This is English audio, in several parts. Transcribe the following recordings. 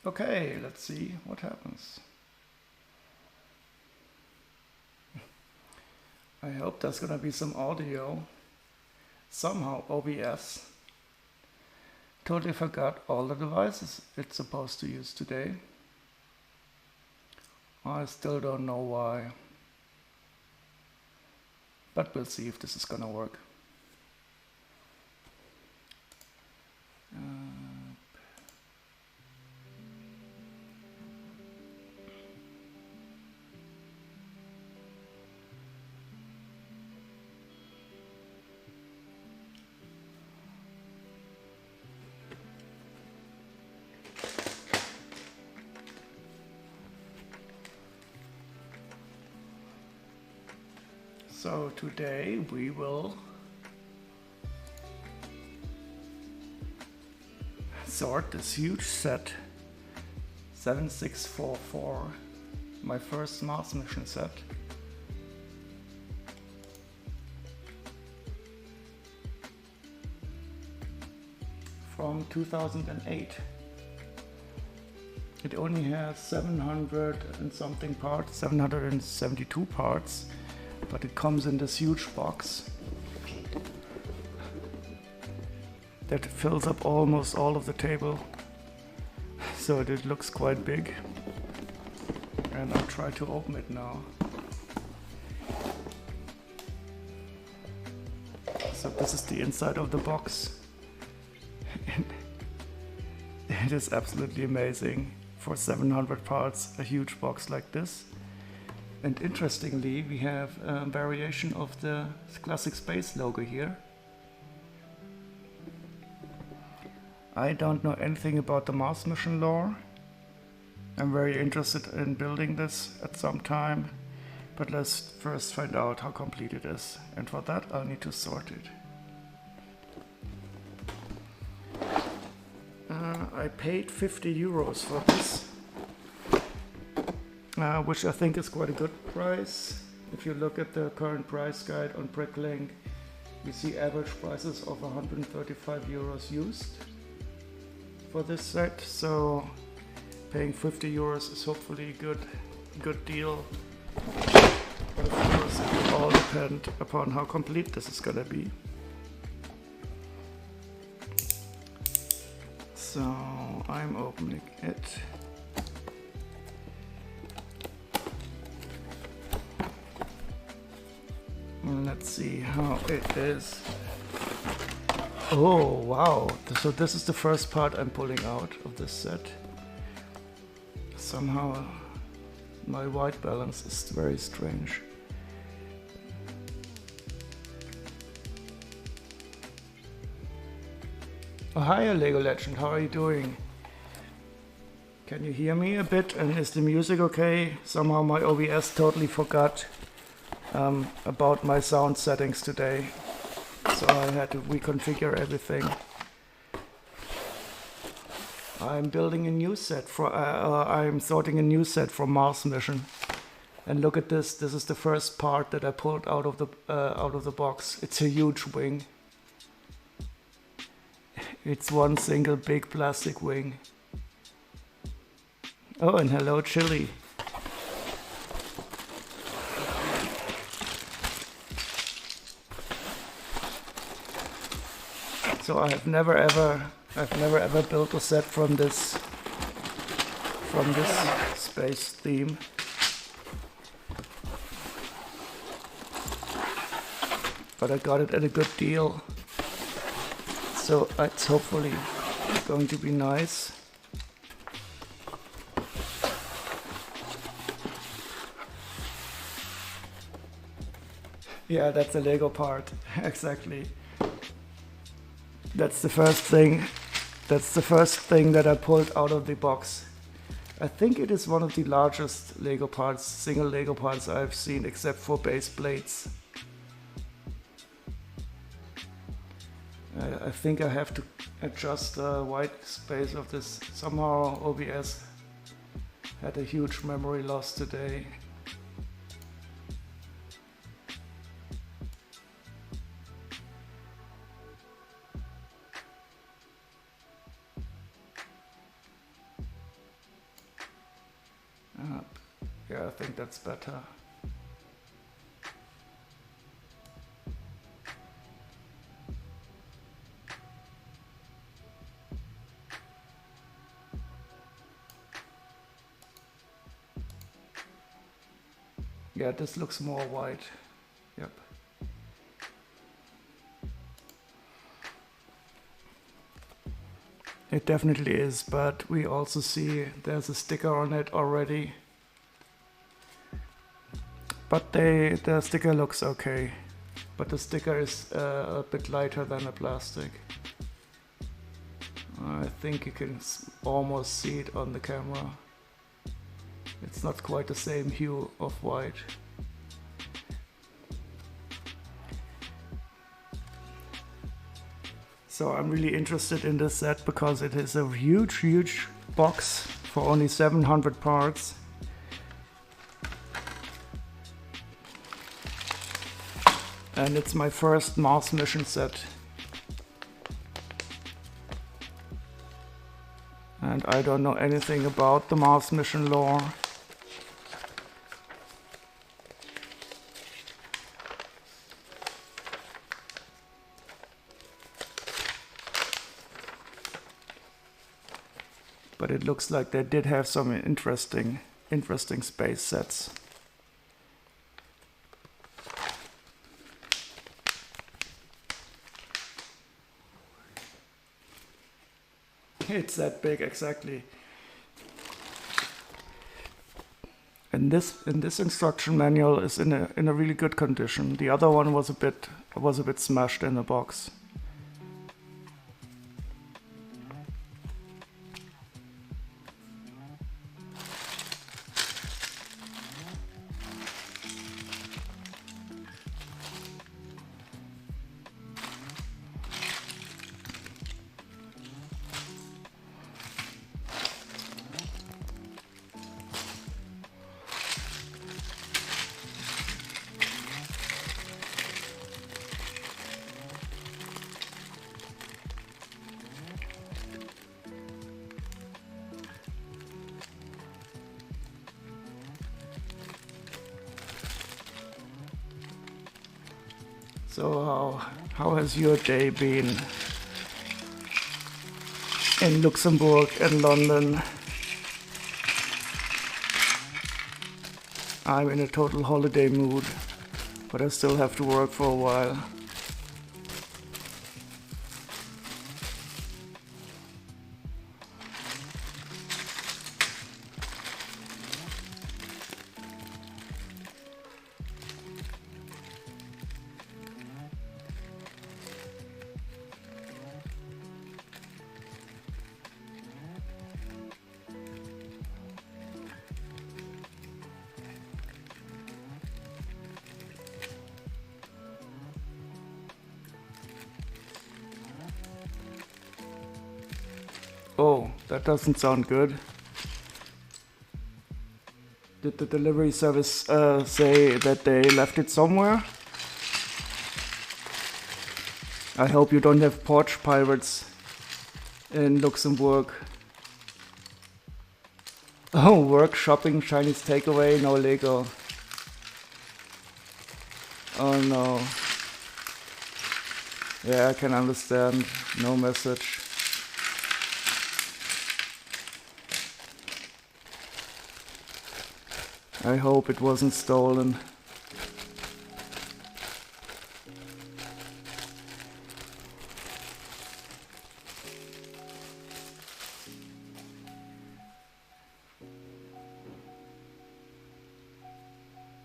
Okay, let's see what happens. I hope there's gonna be some audio. Somehow OBS totally forgot all the devices it's supposed to use today. I still don't know why. But we'll see if this is gonna work. So today we will sort this huge set 7644, my first Mars mission set. From 2008. It only has 700 and something parts, 772 parts, but it comes in this huge box that fills up almost all of the table, so it looks quite big. And I'll try to open it now. So this is the inside of the box. It is absolutely amazing for 700 parts, a huge box like this. And interestingly, we have a variation of the classic space logo here. I don't know anything about the Mars mission lore. I'm very interested in building this at some time, but let's first find out how complete it is. And for that, I'll need to sort it. I paid 50 euros for this, which I think is quite a good price. If you look at the current price guide on Bricklink, you see average prices of 135 euros used for this set. So paying 50 euros is hopefully a good deal. But of course, it will all depend upon how complete this is gonna be. So I'm opening it. Let's see how it is. Oh wow, so this is the first part I'm pulling out of this set. Somehow my white balance is very strange. Oh, hi Lego Legend, how are you doing? Can you hear me a bit, and is the music okay? Somehow my OBS totally forgot about my sound settings today, so I had to reconfigure everything. I'm building a new set for, I'm sorting a new set for Mars mission. And look at this, this is the first part that I pulled out of the box. It's a huge wing. It's one single big plastic wing. Oh, and hello Chili. So I've never ever built a set from this space theme. But I got it at a good deal. So it's hopefully going to be nice. Yeah, that's a Lego part, exactly. That's the first thing. That's the first thing that I pulled out of the box. I think it is one of the largest Lego parts, single Lego parts I've seen, except for base plates. I think I have to adjust the white space of this. Somehow OBS had a huge memory loss today. that's better. Yeah, this looks more white. Yep. It definitely is, but we also see there's a sticker on it already. But the sticker looks okay. But the sticker is a bit lighter than the plastic. I think you can almost see it on the camera. It's not quite the same hue of white. So I'm really interested in this set because it is a huge box for only 700 parts. And it's my first Mars mission set. And I don't know anything about the Mars mission lore. But it looks like they did have some interesting space sets. It's that big, exactly. And this instruction manual is in a really good condition. The other one was a bit smashed in the box. So how has your day been in Luxembourg and London? I'm in a total holiday mood, but I still have to work for a while. Oh, that doesn't sound good. Did the delivery service say that they left it somewhere? I hope you don't have porch pirates in Luxembourg. Oh, work, shopping, Chinese takeaway, no Lego. Oh no. Yeah, I can understand. No message. I hope it wasn't stolen.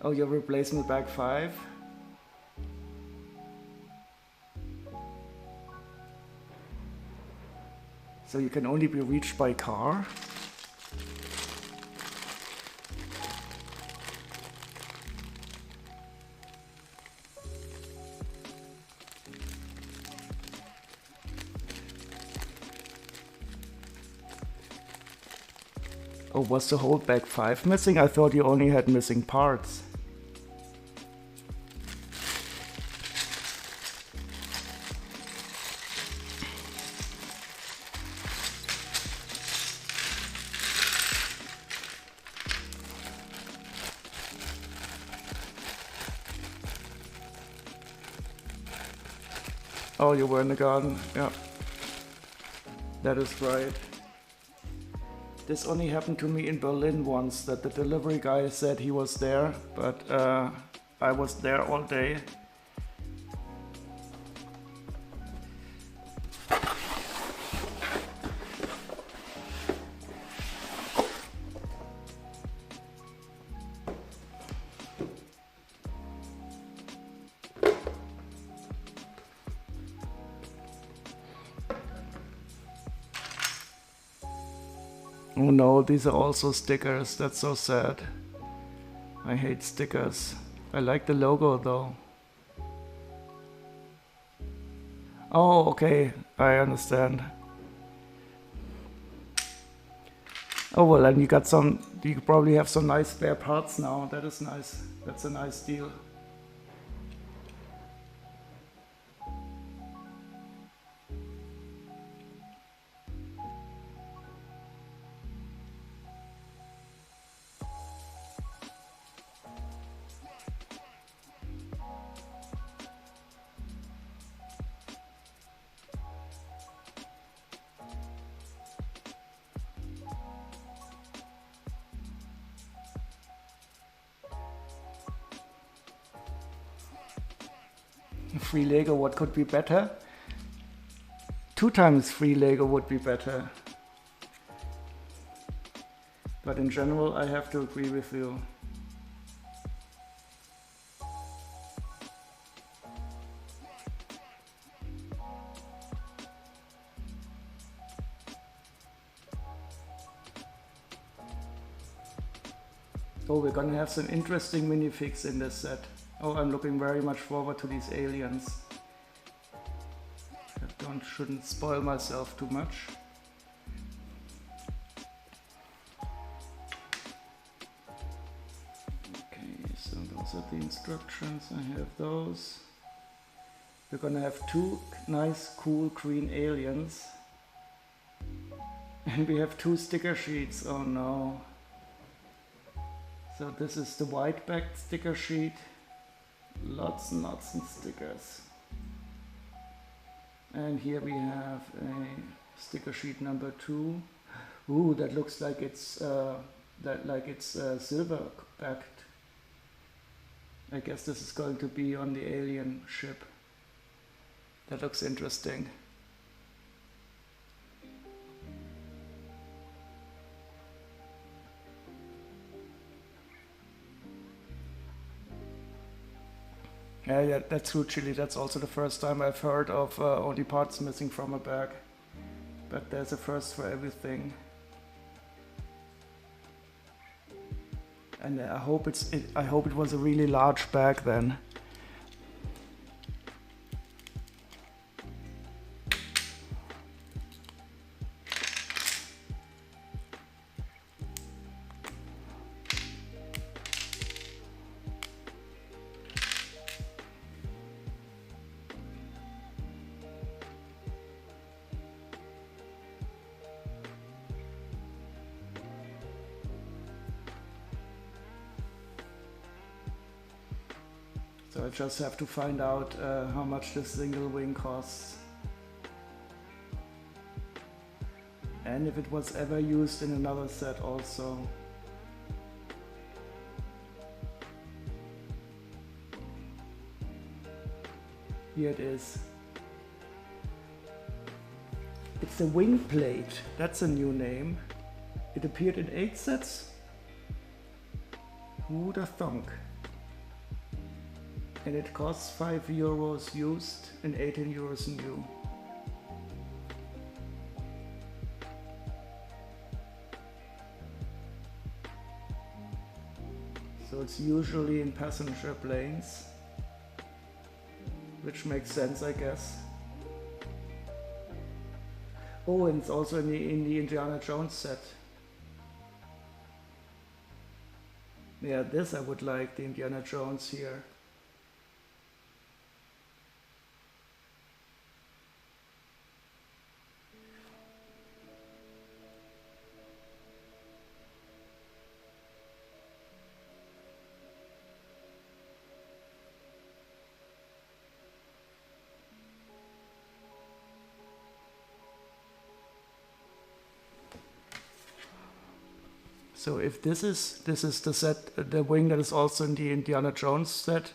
Oh, your replacement bag 5? So you can only be reached by car? Oh, was the whole bag 5 missing? I thought you only had missing parts. Oh, you were in the garden. Yeah. That is right. This only happened to me in Berlin once, that the delivery guy said he was there, but I was there all day. Oh no, these are also stickers. That's so sad. I hate stickers. I like the logo though. Oh, okay. I understand. Oh well, and you got some, you probably have some nice spare parts now. That is nice. That's a nice deal. Free Lego, what could be better? 2 times free Lego would be better. But in general, I have to agree with you. Oh, we're gonna have some interesting minifigs in this set. Oh, I'm looking very much forward to these aliens. I shouldn't spoil myself too much. Okay, so those are the instructions. I have those. We're gonna have 2 nice, cool green aliens. And we have 2 sticker sheets. Oh no. So this is the white backed sticker sheet. Lots and lots of stickers. And here we have a sticker sheet number 2. Ooh, that looks like it's silver backed. I guess this is going to be on the alien ship. That looks interesting. Yeah, that's true, Chili. That's also the first time I've heard of only parts missing from a bag. But there's a first for everything. And I hope it was a really large bag then. So I just have to find out how much this single wing costs. And if it was ever used in another set also. Here it is. It's the wing plate. That's a new name. It appeared in 8 sets. Who'd have thunk? And it costs €5 used and €18 new. So it's usually in passenger planes, which makes sense, I guess. Oh, and it's also in the Indiana Jones set. Yeah, this I would like, the Indiana Jones here. So if this is the set, the wing that is also in the Indiana Jones set,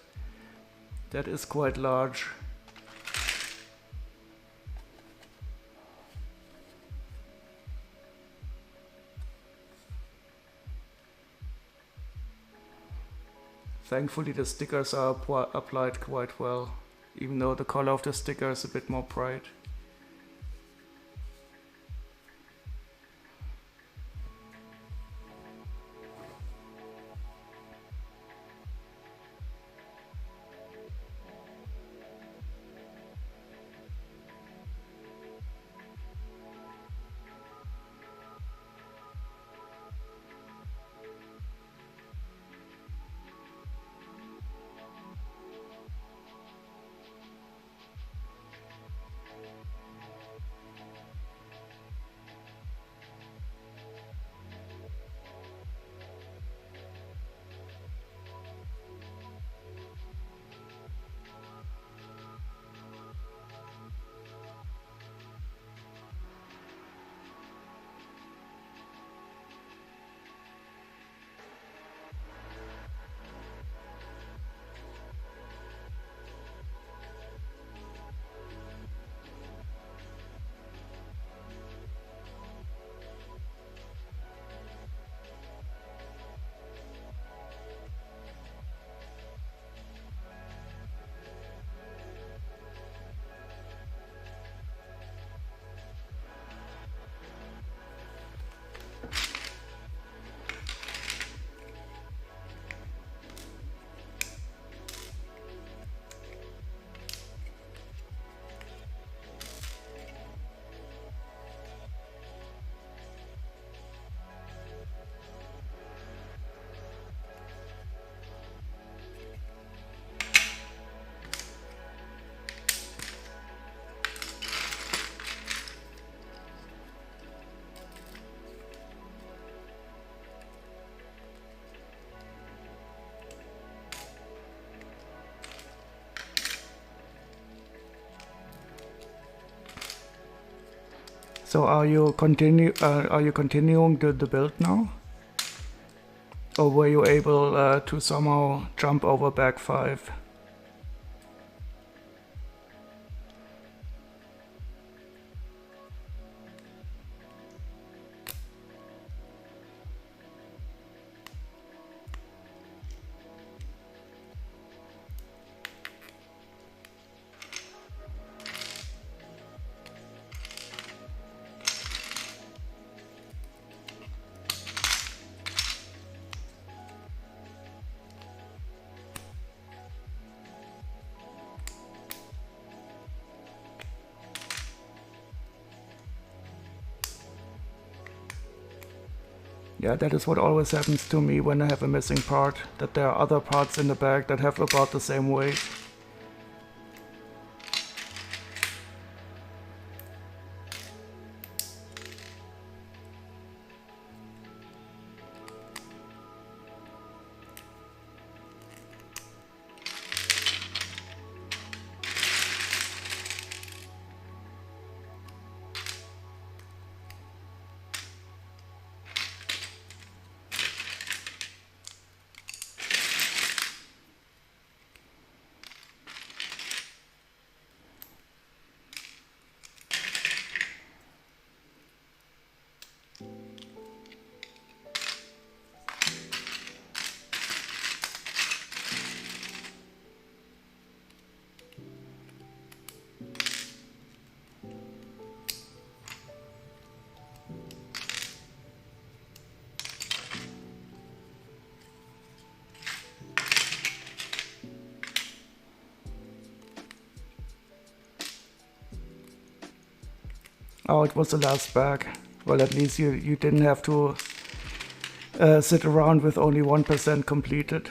that is quite large. Thankfully the stickers are applied quite well, even though the color of the sticker is a bit more bright. So are you continuing the build now? Or were you able to somehow jump over back 5? Yeah, that is what always happens to me when I have a missing part, that there are other parts in the bag that have about the same weight. Oh, it was the last bag. Well, at least you didn't have to sit around with only 1% completed.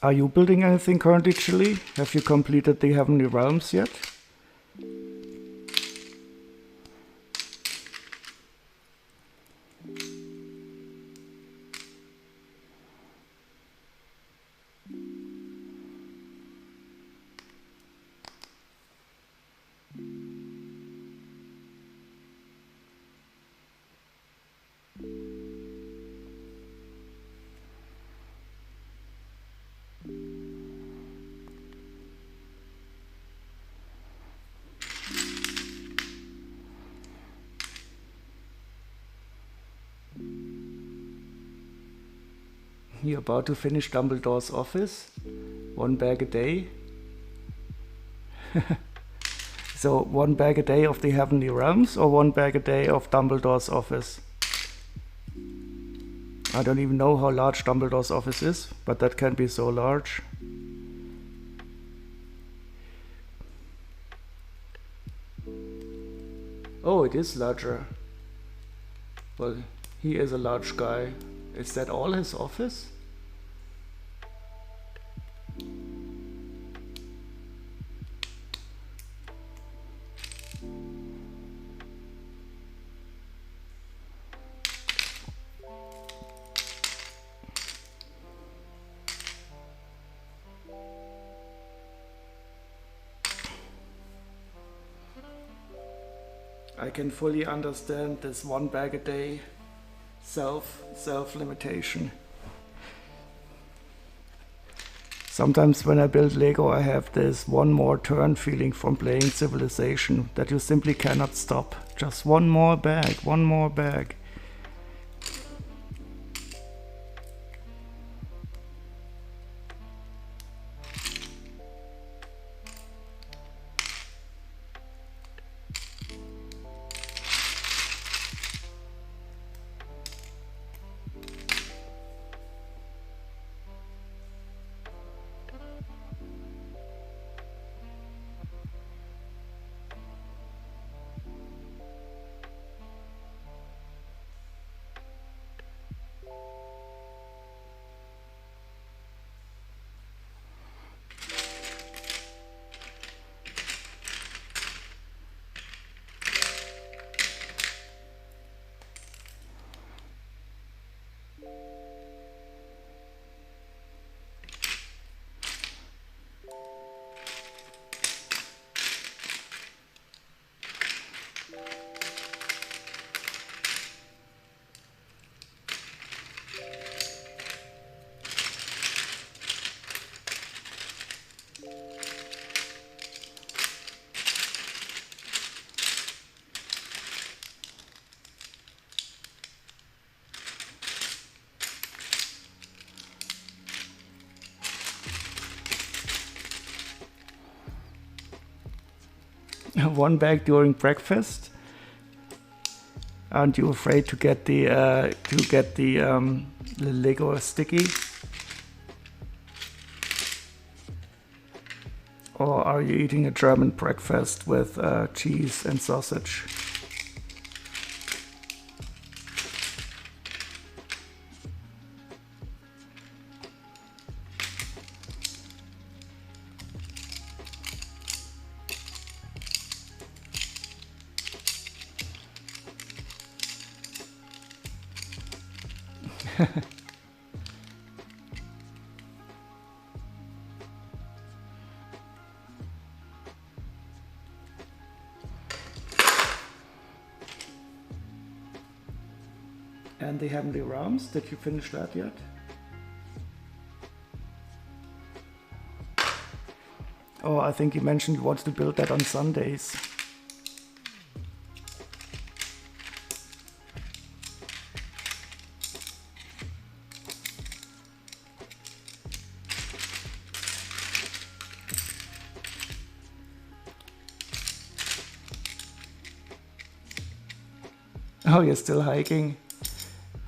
Are you building anything currently, Chili? Have you completed the Heavenly Realms yet? You're about to finish Dumbledore's office? 1 bag a day? So 1 bag a day of the Heavenly Realms or 1 bag a day of Dumbledore's office? I don't even know how large Dumbledore's office is, but that can be so large. Oh, it is larger. Well, he is a large guy. Is that all his office? I can fully understand this 1 bag a day self-limitation. Sometimes when I build Lego, I have this one more turn feeling from playing Civilization, that you simply cannot stop. Just one more bag, one more bag. One bag during breakfast. Aren't you afraid to get the Lego sticky? Or are you eating a German breakfast with cheese and sausage? And the Heavenly Realms, did you finish that yet? Oh, I think you mentioned you wanted to build that on Sundays. Oh, you're still hiking?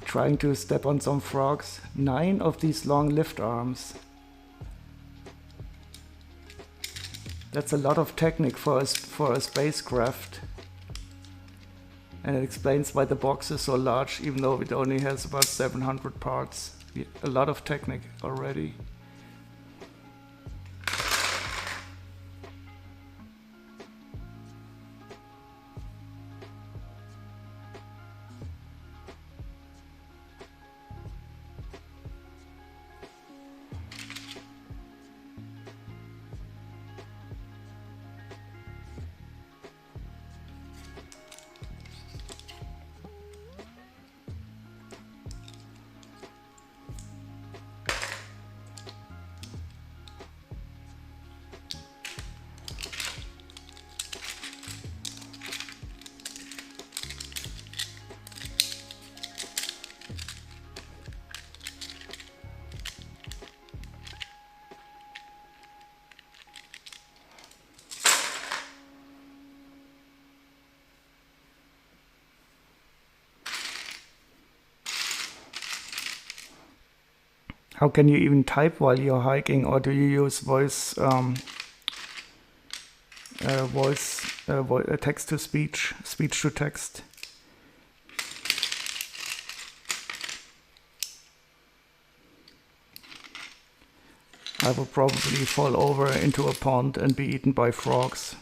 Trying to step on some frogs. 9 of these long lift arms. That's a lot of technique for a spacecraft. And it explains why the box is so large, even though it only has about 700 parts. A lot of technique already. How can you even type while you're hiking, or do you use text to speech, speech to text? I will probably fall over into a pond and be eaten by frogs.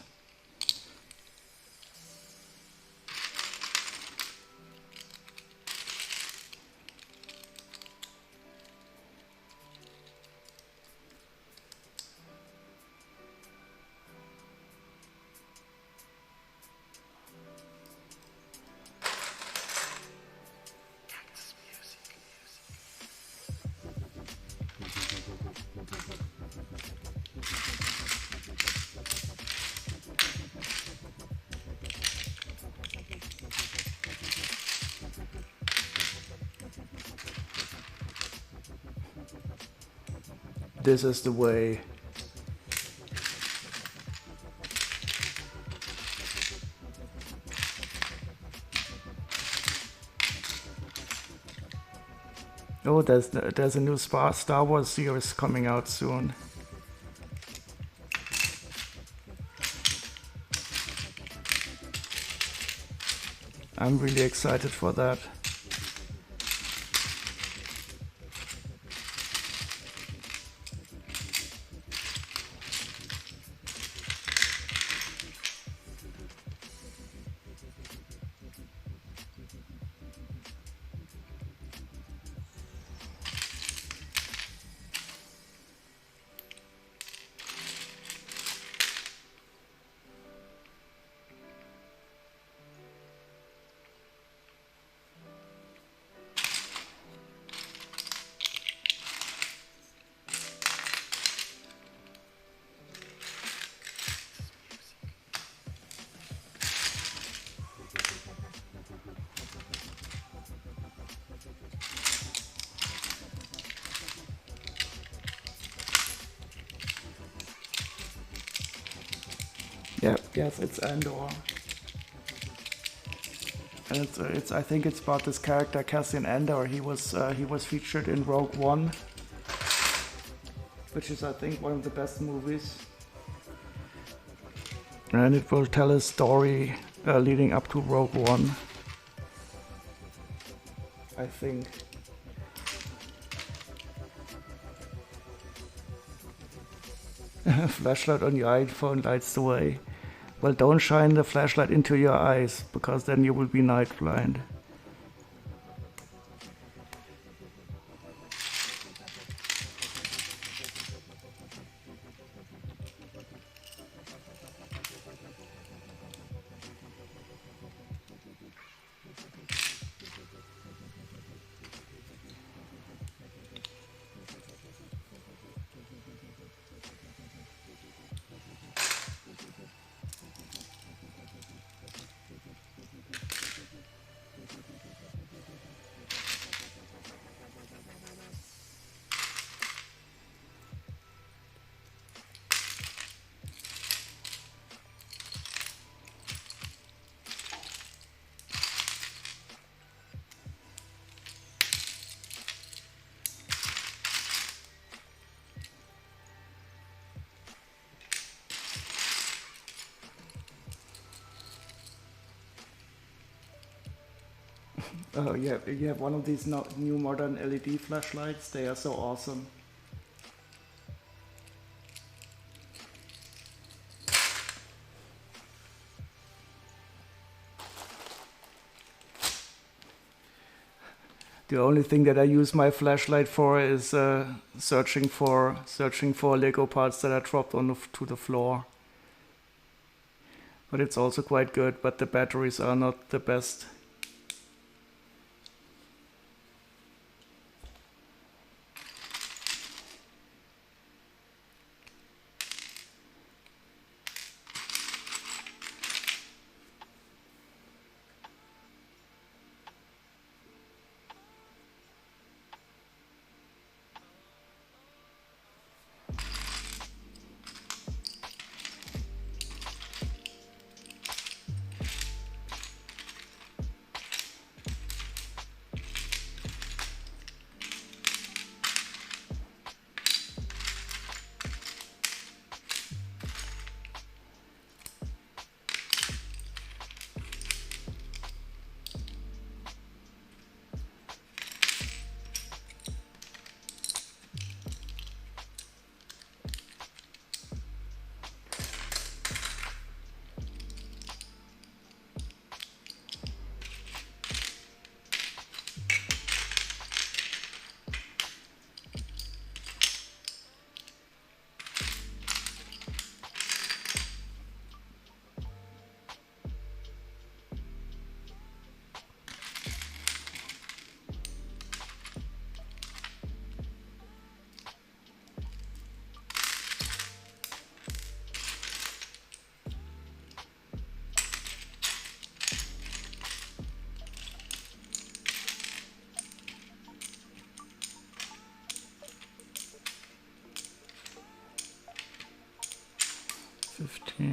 This is the way. Oh, there's a new Star Wars series coming out soon. I'm really excited for that. Yeah, yes, it's Andor. And I think it's about this character Cassian Andor. He was featured in Rogue One, which is I think one of the best movies. And it will tell a story leading up to Rogue One, I think. Flashlight on your iPhone lights the way. Well, don't shine the flashlight into your eyes, because then you will be night blind. Oh yeah, you have one of these new modern LED flashlights. They are so awesome. The only thing that I use my flashlight for is searching for Lego parts that are dropped to the floor. But it's also quite good, but the batteries are not the best.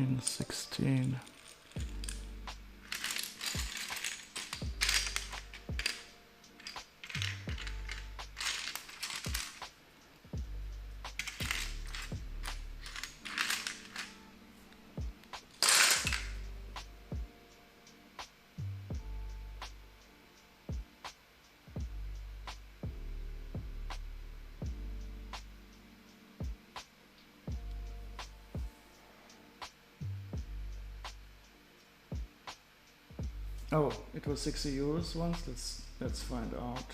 15, 16. Oh, it was 60 euros once. Let's find out.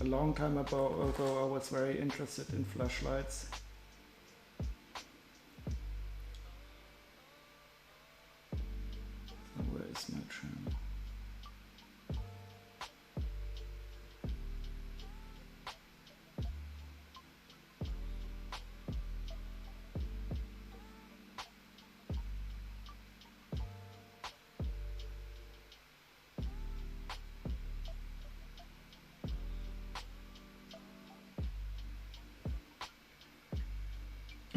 A long time ago, I was very interested in flashlights. So where is my channel?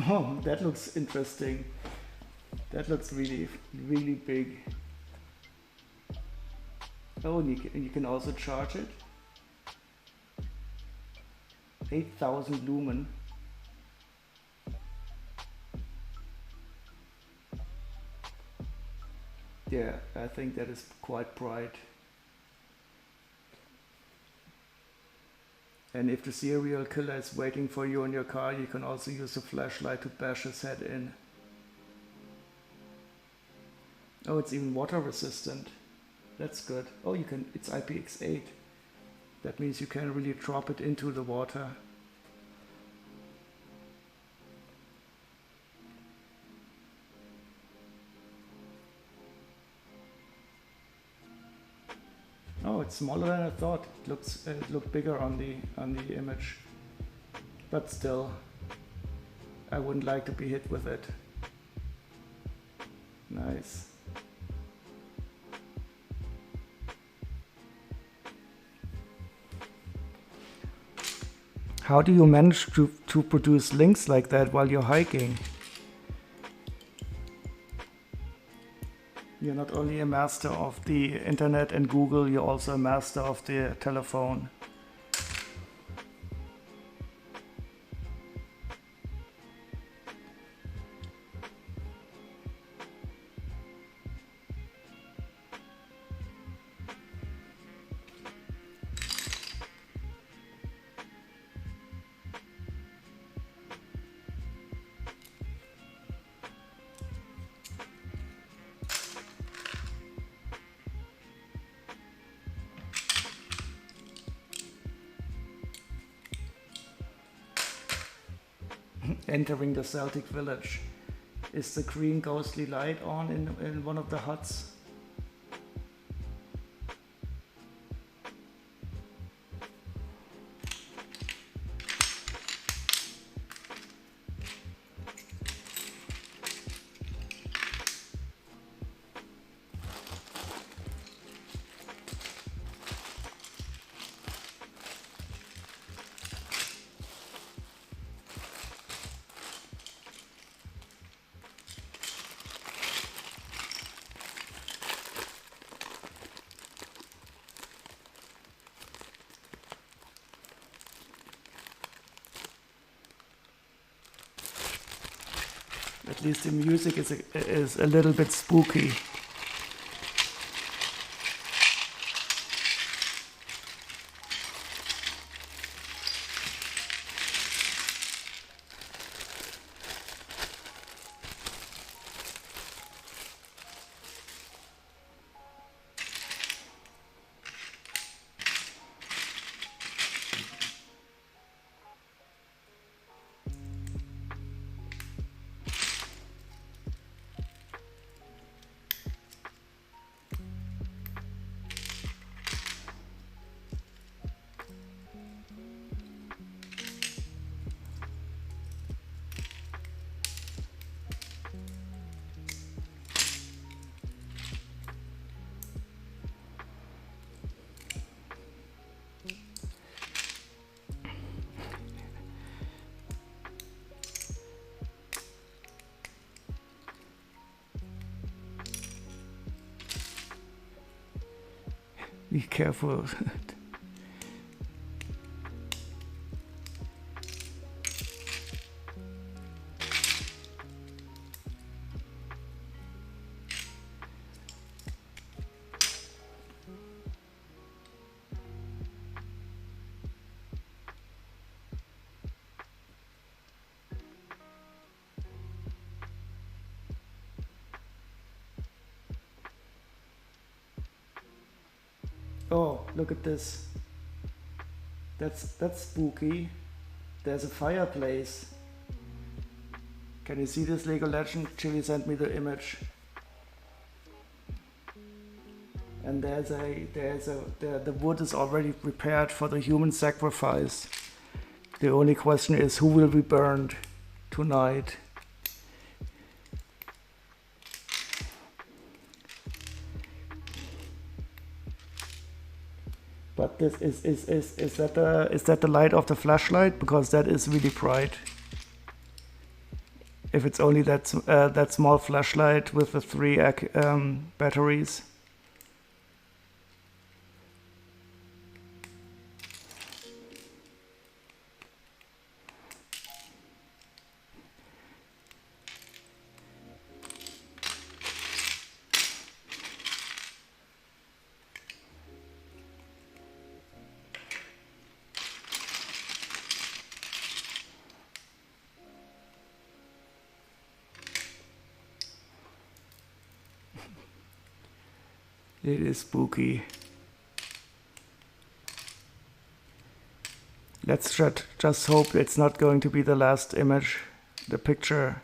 Oh, that looks interesting. That looks really, really big. Oh, and you can also charge it. 8,000 lumen. Yeah, I think that is quite bright. And if the serial killer is waiting for you in your car, you can also use a flashlight to bash his head in. Oh, it's even water resistant. That's good. Oh, you can, it's IPX8. That means you can really drop it into the water. Oh, it's smaller than I thought. It looked bigger on the image, but still, I wouldn't like to be hit with it. Nice. How do you manage to produce links like that while you're hiking? You're not only a master of the internet and Google, you're also a master of the telephone. Entering the Celtic village. Is the green ghostly light on in one of the huts? At least the music is a little bit spooky. Be careful. Oh, look at this. That's spooky. There's a fireplace. Can you see this, Lego Legend? Chili sent me the image. And the wood is already prepared for the human sacrifice. The only question is, who will be burned tonight? But this is that the light of the flashlight? Because that is really bright. If it's only that small flashlight with the 3 batteries. It is spooky. Let's just hope it's not going to be the last image, the picture.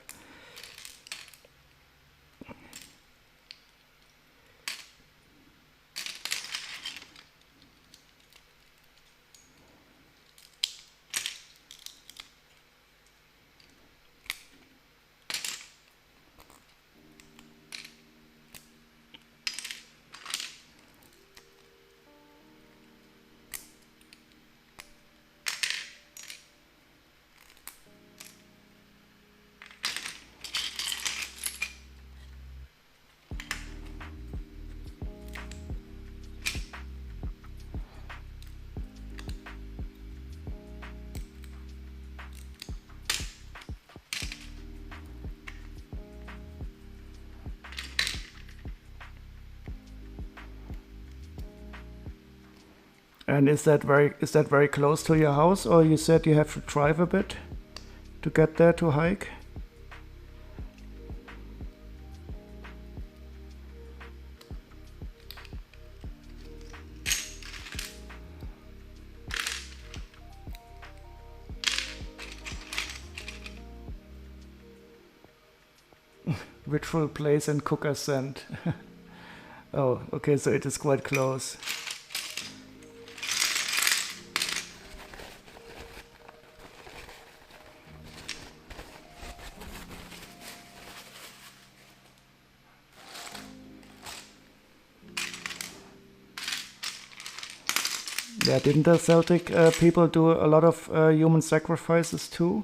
And is that very close to your house, or you said you have to drive a bit to get there to hike? Ritual place and cooker scent. Oh, okay, so it is quite close. Yeah, didn't the Celtic people do a lot of human sacrifices too?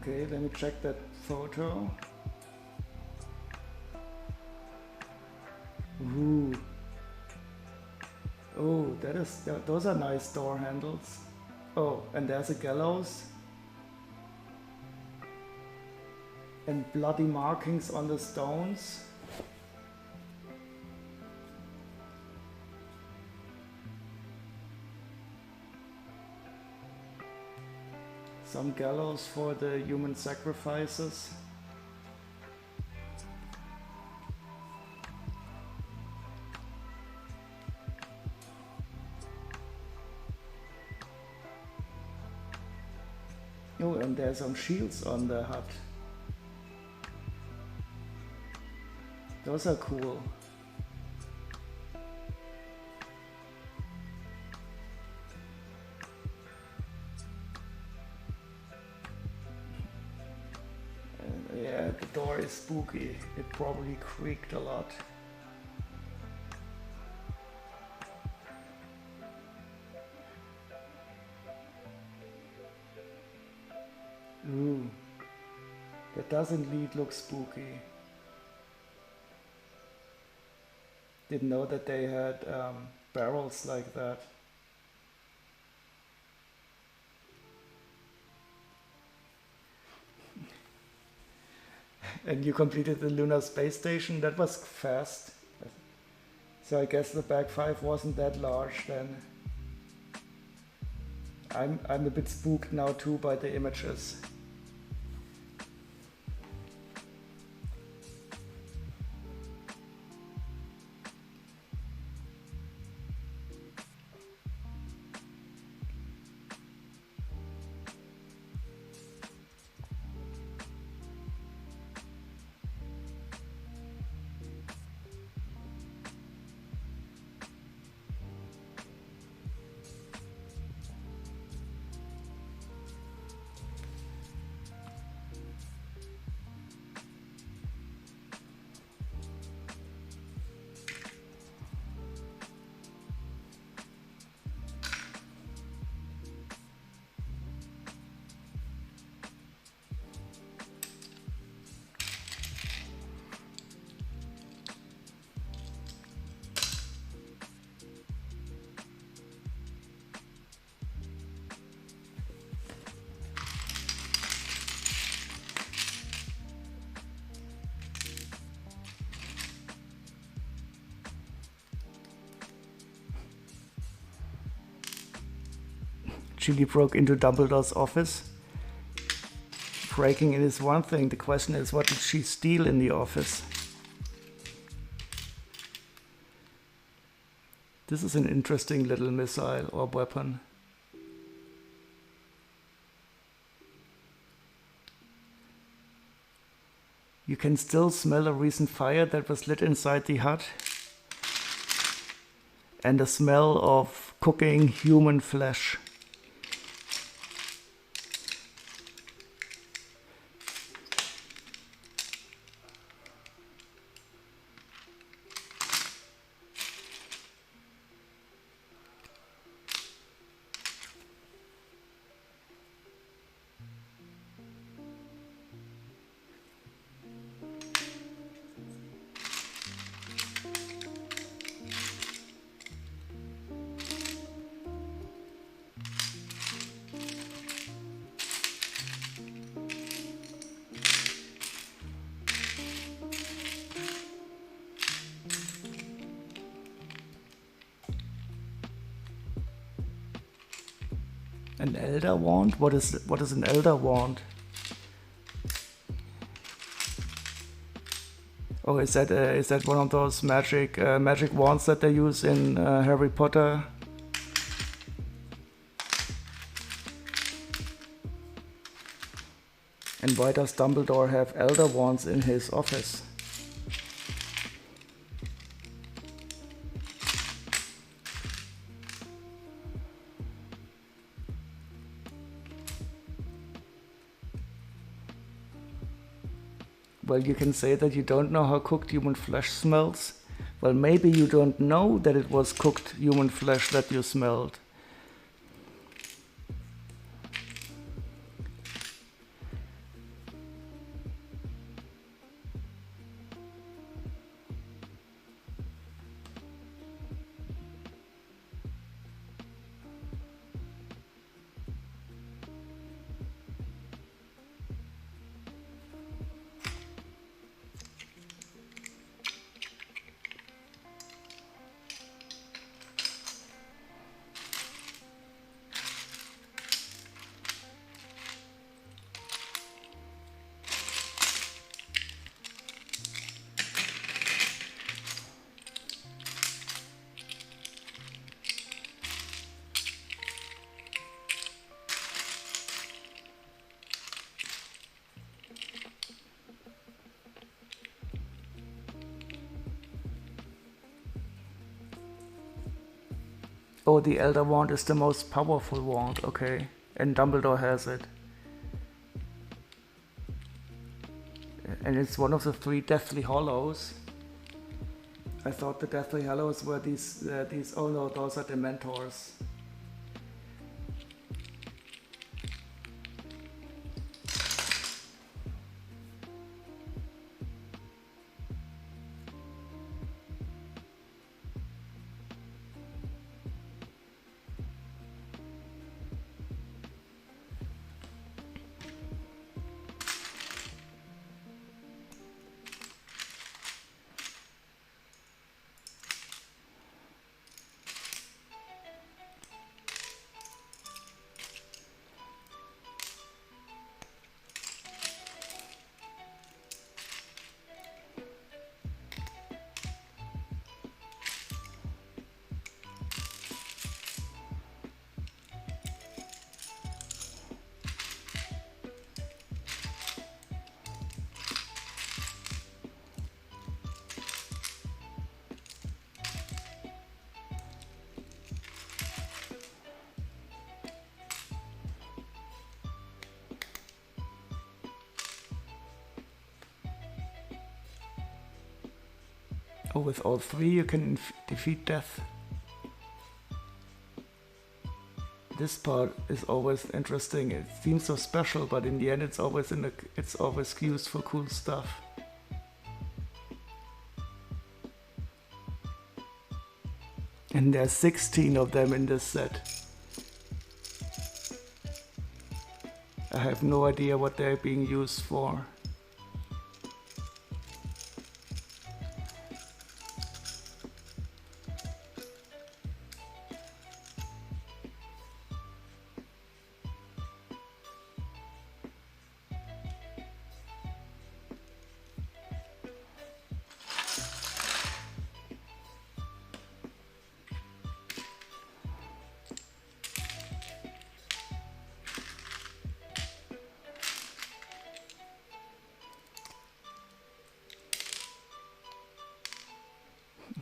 Okay, let me check that photo. Ooh. Oh, those are nice door handles. Oh, and there's a gallows. And bloody markings on the stones. Some gallows for the human sacrifices. Oh, and there's some shields on the hut. Those are cool. And yeah, the door is spooky. It probably creaked a lot. Ooh, that does indeed look spooky. Didn't know that they had barrels like that. And you completed the Lunar Space Station? That was fast. So I guess the Bag 5 wasn't that large then. I'm a bit spooked now too by the images. Chili broke into Dumbledore's office. Breaking in is one thing, the question is what did she steal in the office? This is an interesting little missile or weapon. You can still smell a recent fire that was lit inside the hut. And the smell of cooking human flesh. An elder wand? What is an elder wand? Oh, is that one of those magic wands that they use in Harry Potter? And why does Dumbledore have elder wands in his office? Well, you can say that you don't know how cooked human flesh smells. Well, maybe you don't know that it was cooked human flesh that you smelled. Oh, the Elder Wand is the most powerful wand, okay. And Dumbledore has it. And it's one of the 3 Deathly Hallows. I thought the Deathly Hallows were these, oh no, those are Dementors. Oh, with all 3 you can defeat death. This part is always interesting. It seems so special, but in the end it's always used for cool stuff. And there's 16 of them in this set. I have no idea what they're being used for.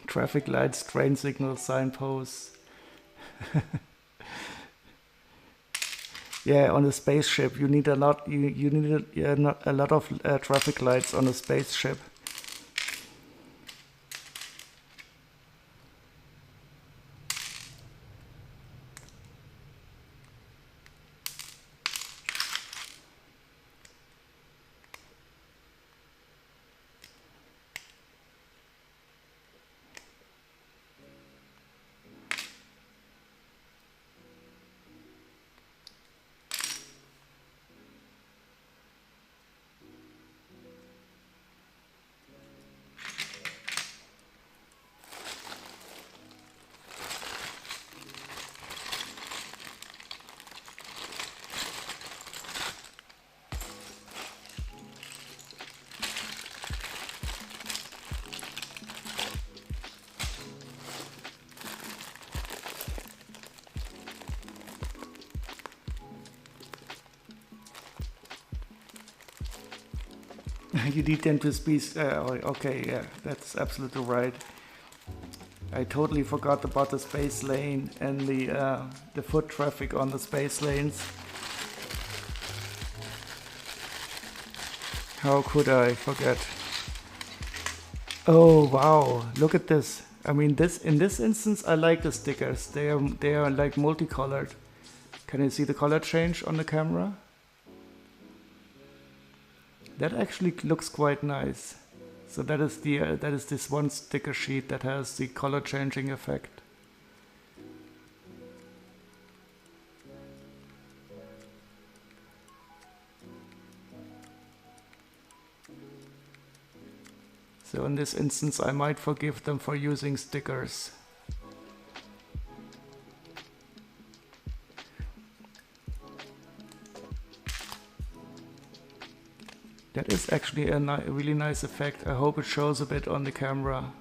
Traffic lights, train signals, signposts. Yeah, on a spaceship you need a lot. You need a lot of traffic lights on a spaceship. You need them to speak. Okay, yeah, that's absolutely right. I totally forgot about the space lane and the foot traffic on the space lanes. How could I forget? Oh wow! Look at this. I mean, in this instance, I like the stickers. They are like multicolored. Can you see the color change on the camera? That actually looks quite nice. So that is this one sticker sheet that has the color changing effect. So in this instance, I might forgive them for using stickers. That is actually a really nice effect. I hope it shows a bit on the camera.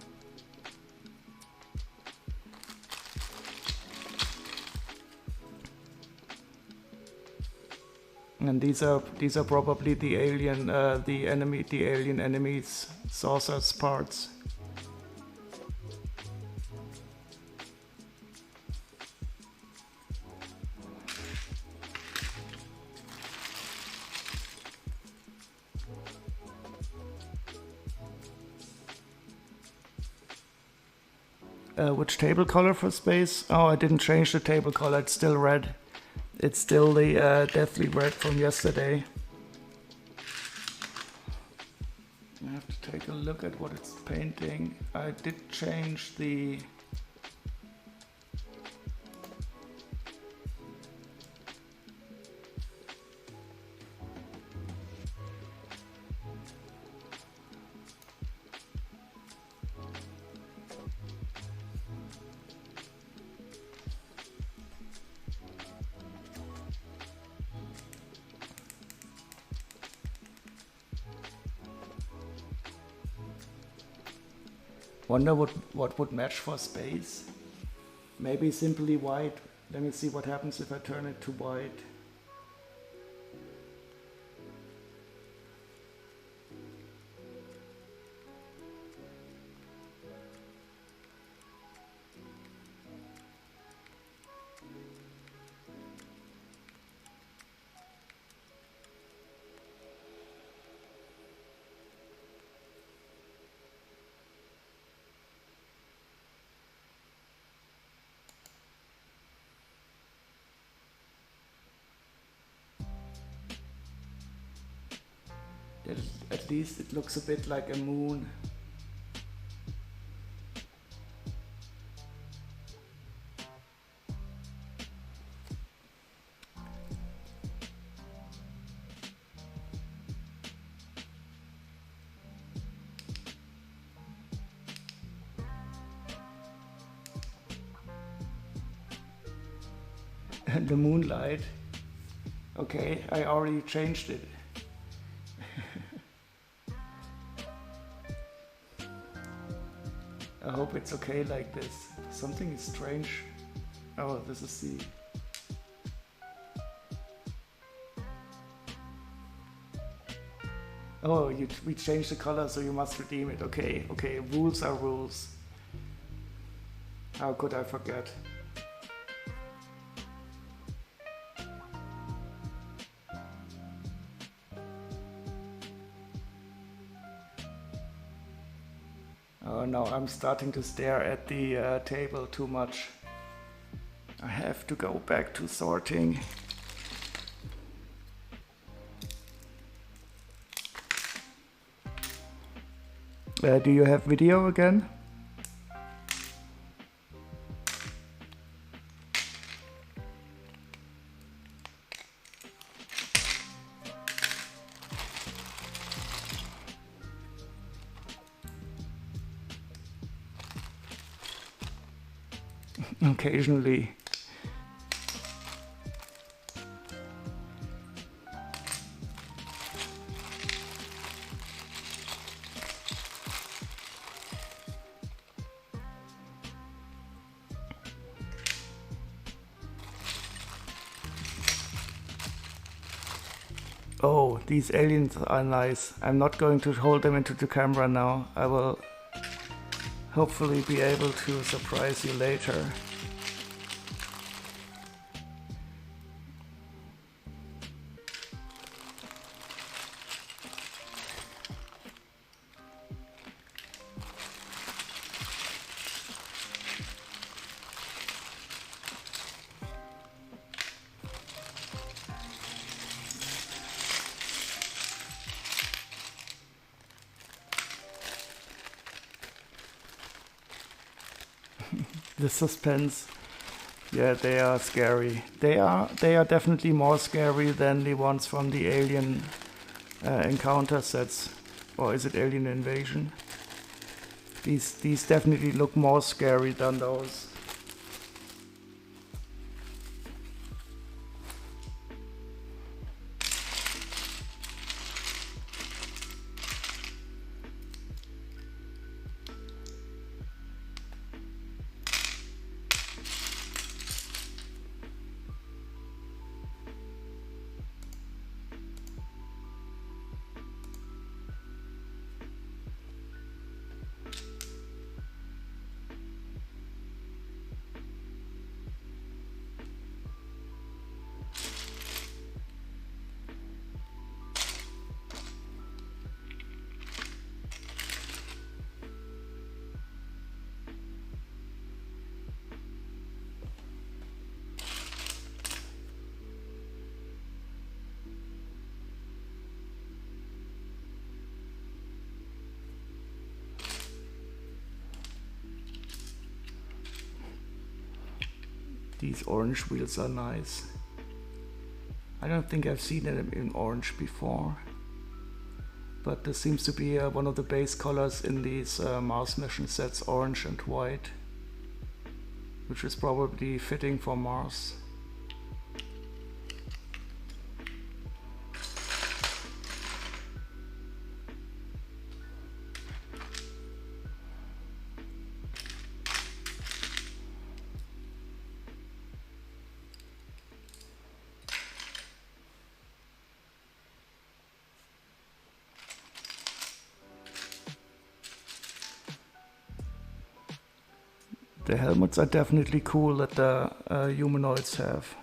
And these are probably the alien enemies, saucers parts. which table color for space? Oh, I didn't change the table color, it's still red. It's still the deathly red from yesterday. I have to take a look at what it's painting. I did change the... Wonder what would match for space. Maybe simply white. Let me see what happens if I turn it to white. At least it looks a bit like a moon. And the moonlight. Okay, I already changed it. I hope it's okay like this. Something is strange. Oh, this is the... Oh, we changed the color, so you must redeem it. Okay, okay, rules are rules. How could I forget? Oh no, I'm starting to stare at the table too much. I have to go back to sorting. Do you have video again? Occasionally. Oh, these aliens are nice. I'm not going to hold them into the camera now. I will hopefully be able to surprise you later. The suspense, yeah, they are scary. They are definitely more scary than the ones from the Alien Encounter sets, or is it Alien Invasion? These definitely look more scary than those. These orange wheels are nice. I don't think I've seen them in orange before, but this seems to be one of the base colors in these Mars mission sets, orange and white, which is probably fitting for Mars. The helmets are definitely cool that the humanoids have.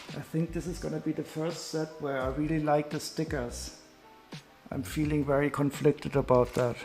I think this is gonna be the first set where I really like the stickers. I'm feeling very conflicted about that.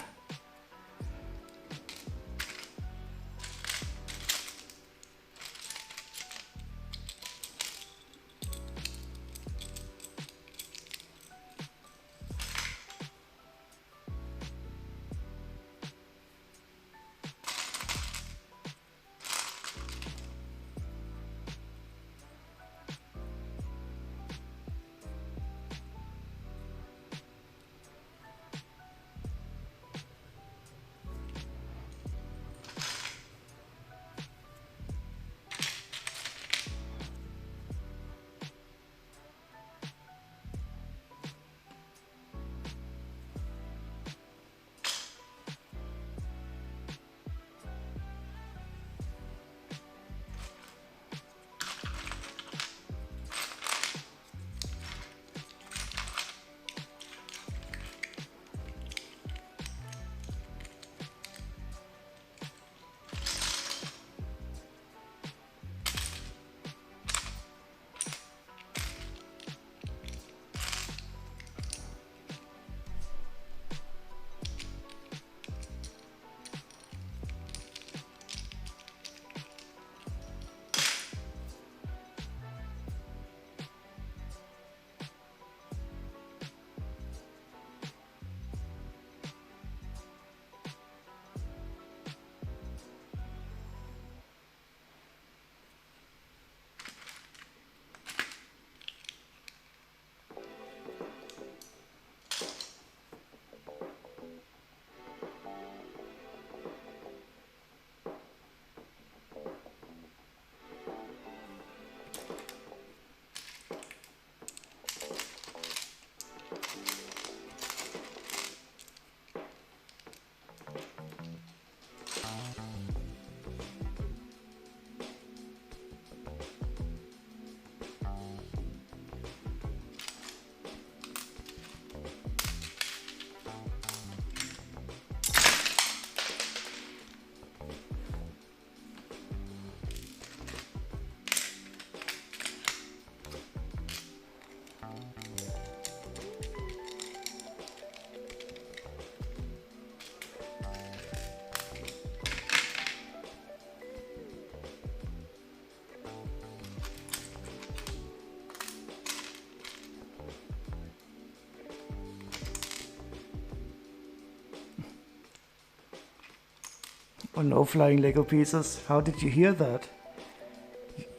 Oh, no flying Lego pieces. How did you hear that?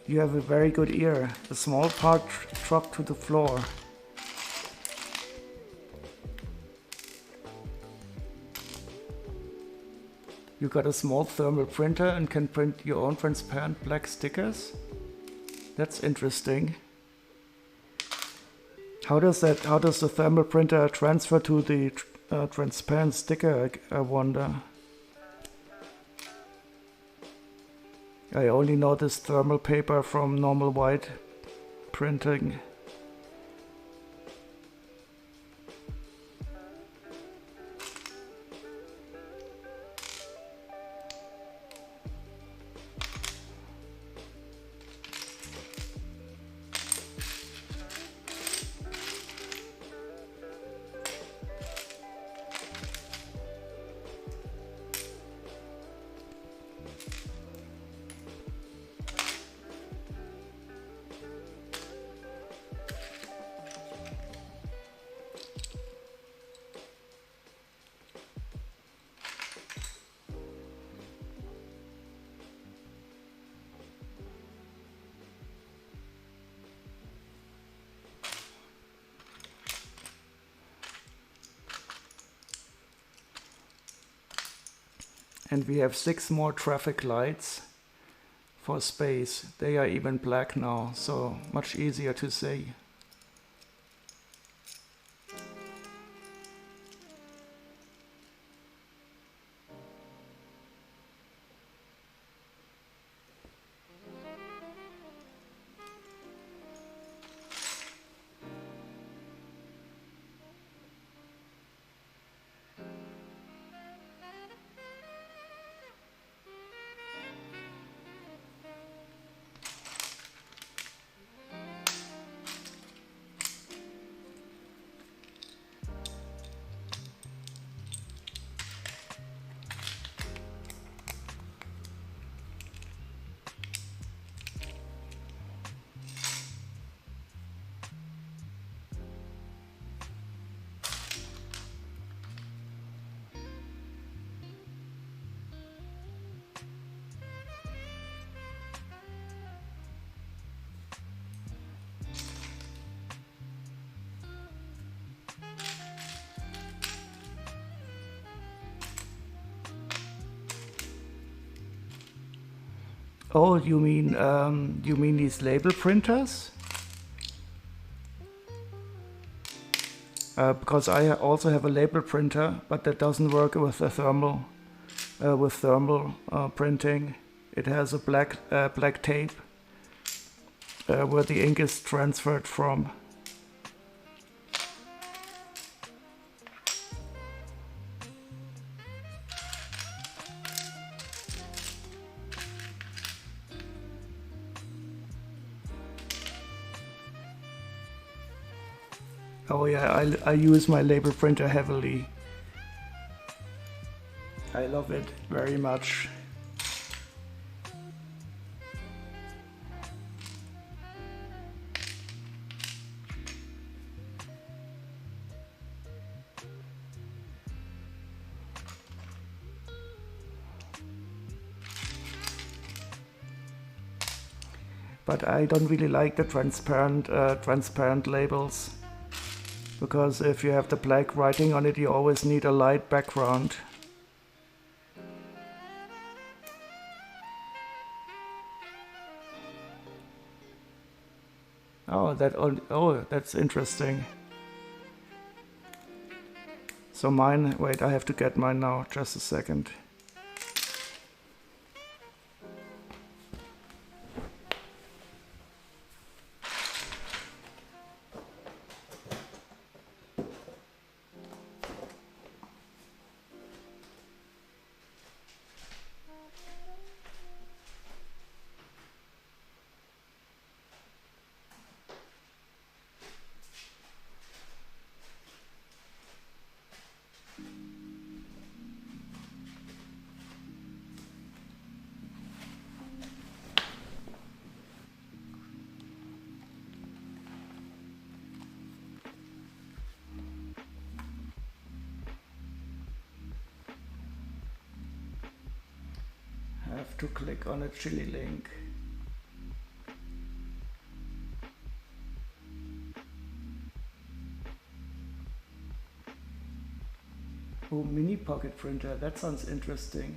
You have a very good ear. A small part dropped to the floor. You got a small thermal printer and can print your own transparent black stickers? That's interesting. How does the thermal printer transfer to the transparent sticker, I wonder? I only know this thermal paper from normal white printing. And we have 6 more traffic lights for space. They are even black now, so much easier to see. Oh, you mean these label printers? Because I also have a label printer, but that doesn't work with the thermal printing. It has a black tape where the ink is transferred from. Oh yeah, I use my label printer heavily. I love it very much. But I don't really like the transparent labels, because if you have the black writing on it, you always need a light background. Oh, that's interesting. So mine, wait, I have to get mine now, just a second. Have to click on a chili link. Oh, mini pocket printer, that sounds interesting.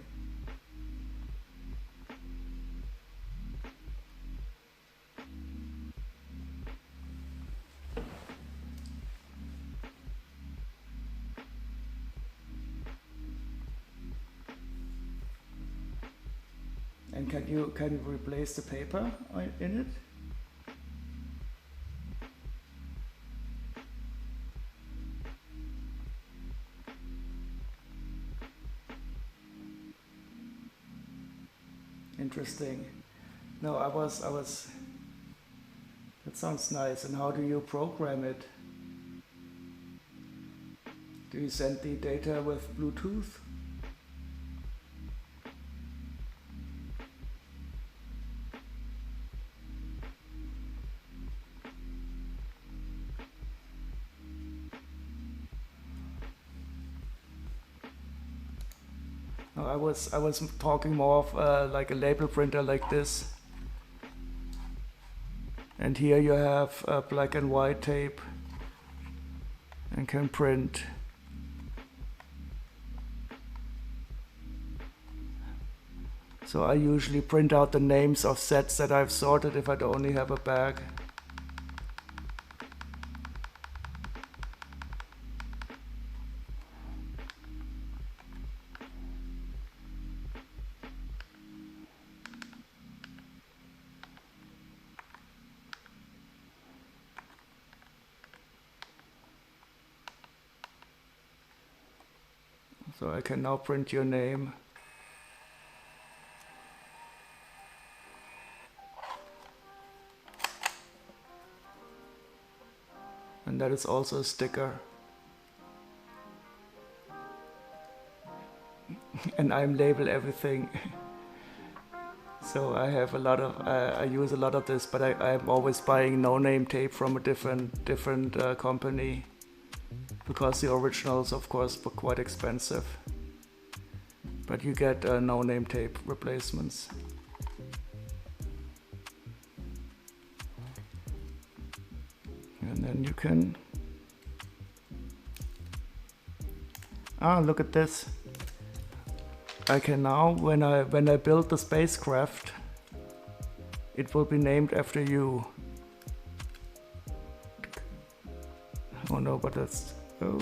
And can you replace the paper in it? Interesting. No, I was. That sounds nice. And how do you program it? Do you send the data with Bluetooth? No, I was talking more of like a label printer like this. And here you have black and white tape and can print. So I usually print out the names of sets that I've sorted if I only have a bag. So I can now print your name. And that is also a sticker. And I'm label everything. So I have a lot of, I use a lot of this, but I'm always buying no-name tape from a different company. Because the originals, of course, were quite expensive. But you get no-name tape replacements. And then you can... look at this. I can now, when I build the spacecraft, it will be named after you. Oh no, but that's... Oh.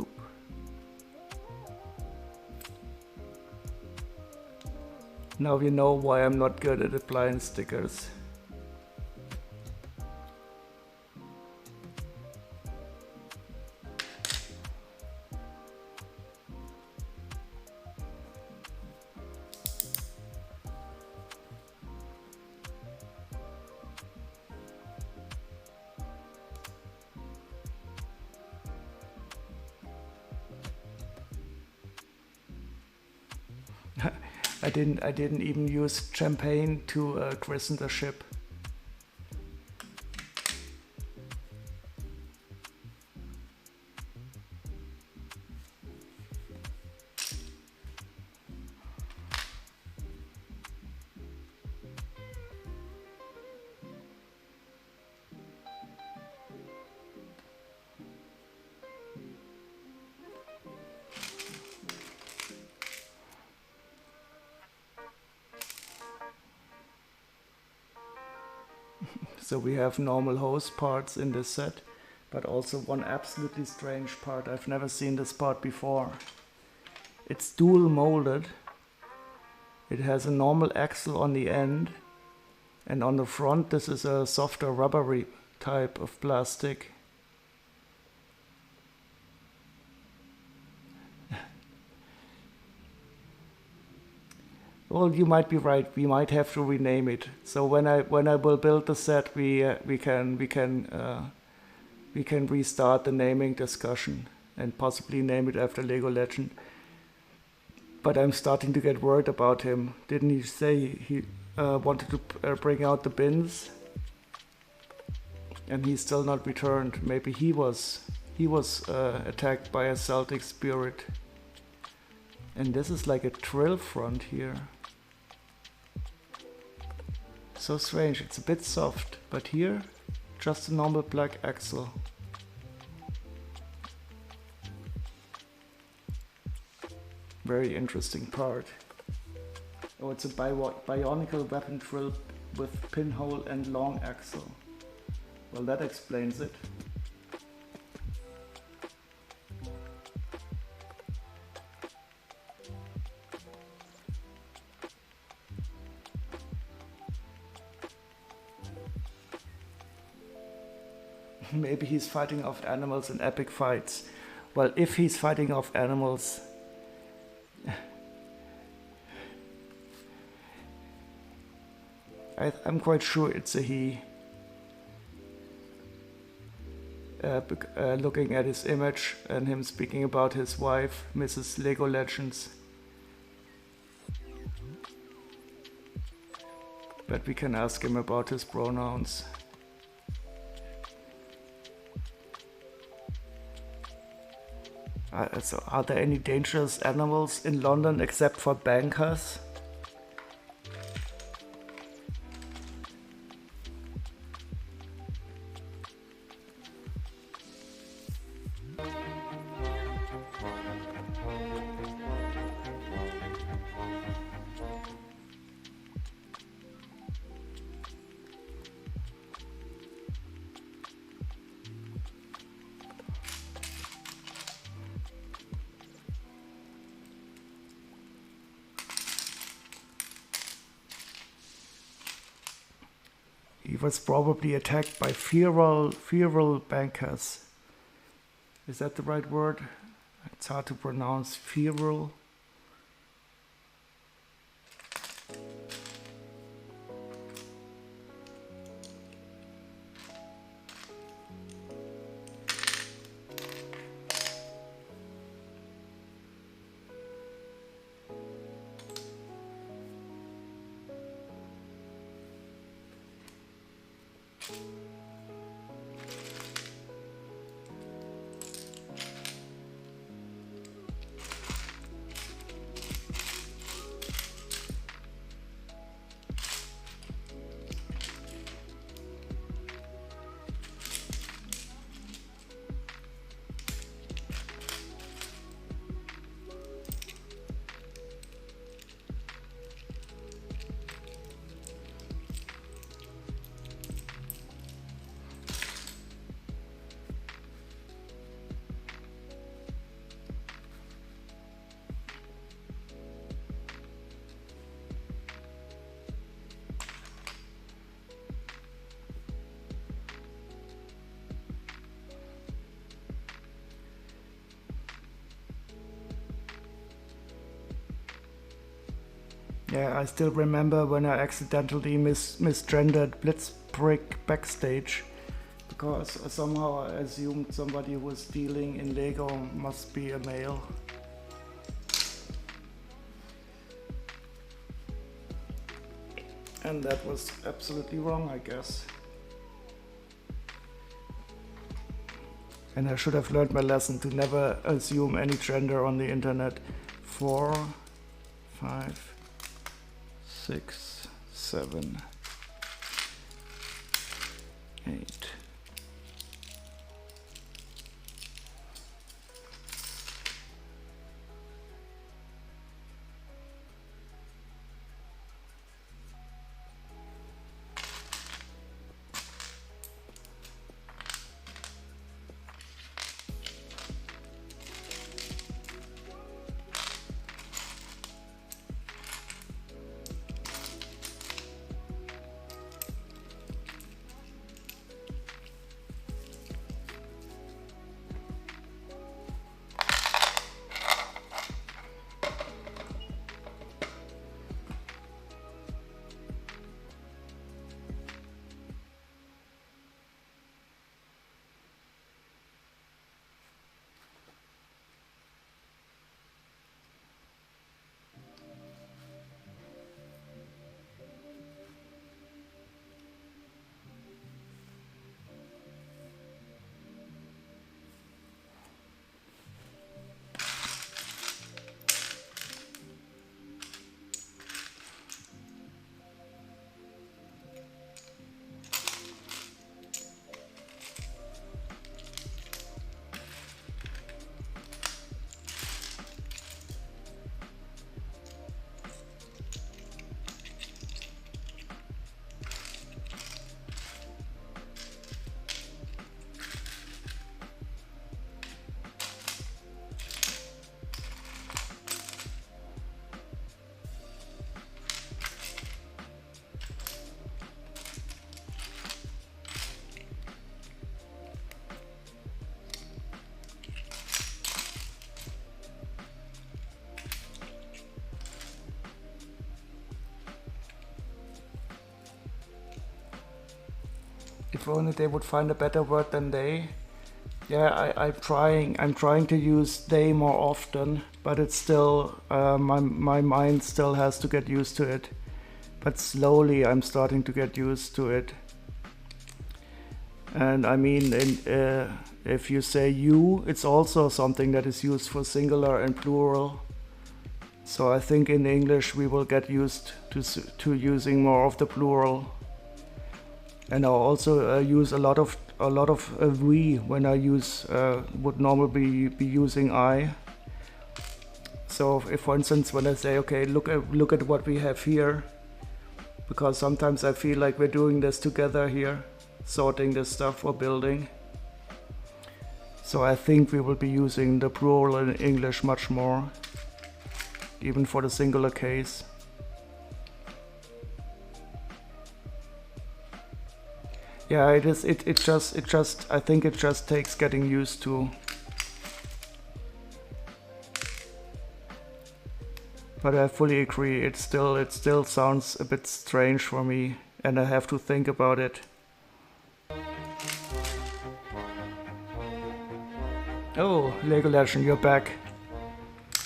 Now you know why I'm not good at applying stickers. I didn't even use champagne to christen the ship. So we have normal hose parts in this set, but also one absolutely strange part. I've never seen this part before. It's dual molded. It has a normal axle on the end, and on the front this is a softer rubbery type of plastic. Well, you might be right. We might have to rename it. So when I will build the set, we can restart the naming discussion and possibly name it after Lego Legend. But I'm starting to get worried about him. Didn't he say he wanted to bring out the bins? And he's still not returned. Maybe he was attacked by a Celtic spirit. And this is like a trill front here. So strange, it's a bit soft, but here, just a normal black axle. Very interesting part. Oh, it's a bionicle weapon drill with pinhole and long axle. Well, that explains it. maybe he's fighting off animals in epic fights. Well, if he's fighting off animals, I'm quite sure it's a he. Looking at his image and him speaking about his wife, Mrs. Lego Legends. But we can ask him about his pronouns. So are there any dangerous animals in London except for bankers? He was probably attacked by feral bankers. Is that the right word? It's hard to pronounce. Feral. Yeah, I still remember when I accidentally misgendered Blitzbrick backstage, because somehow I assumed somebody who was dealing in Lego must be a male. And that was absolutely wrong, I guess. And I should have learned my lesson to never assume any gender on the internet. 4, 5, 6, 7, 8. if only they would find a better word than they. Yeah, I'm trying to use they more often, but it's still, my mind still has to get used to it. But slowly I'm starting to get used to it. And I mean, if you say you, it's also something that is used for singular and plural. So I think in English we will get used to using more of the plural. And I also use a lot of we when I use would normally be using I. So if, for instance, when I say, okay, look at what we have here, because sometimes I feel like we're doing this together here, sorting this stuff or building. So I think we will be using the plural in English much more, even for the singular case. Yeah, it is. It just. I think it just takes getting used to. But I fully agree. It still sounds a bit strange for me, and I have to think about it. Oh, Lego Legend, you're back.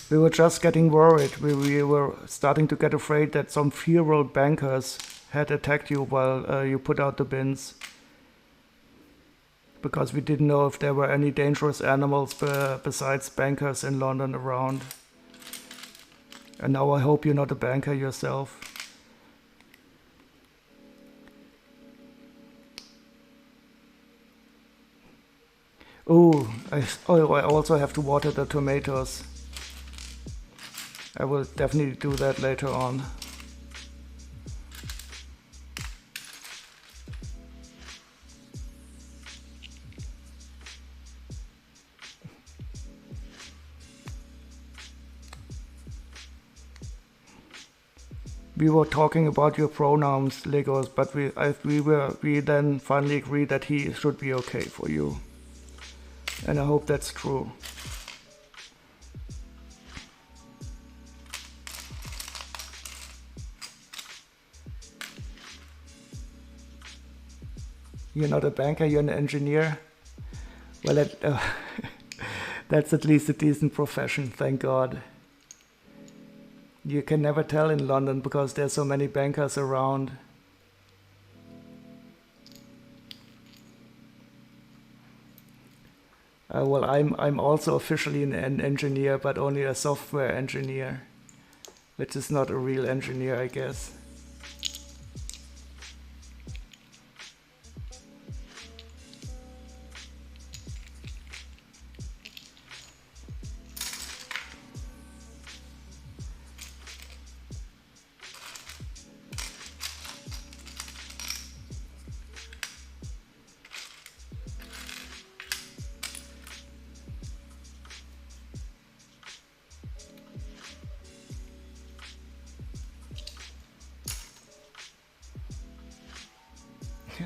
We were just getting worried. We were starting to get afraid that some feral bankers had attacked you while you put out the bins. Because we didn't know if there were any dangerous animals besides bankers in London around. And now I hope you're not a banker yourself. Oh, I also have to water the tomatoes. I will definitely do that later on. We were talking about your pronouns, Legos, but we then finally agreed that he should be okay for you. And I hope that's true. You're not a banker, you're an engineer. Well, that's at least a decent profession, thank God. You can never tell in London because there's so many bankers around. Well, I'm also officially an engineer, but only a software engineer, which is not a real engineer, I guess.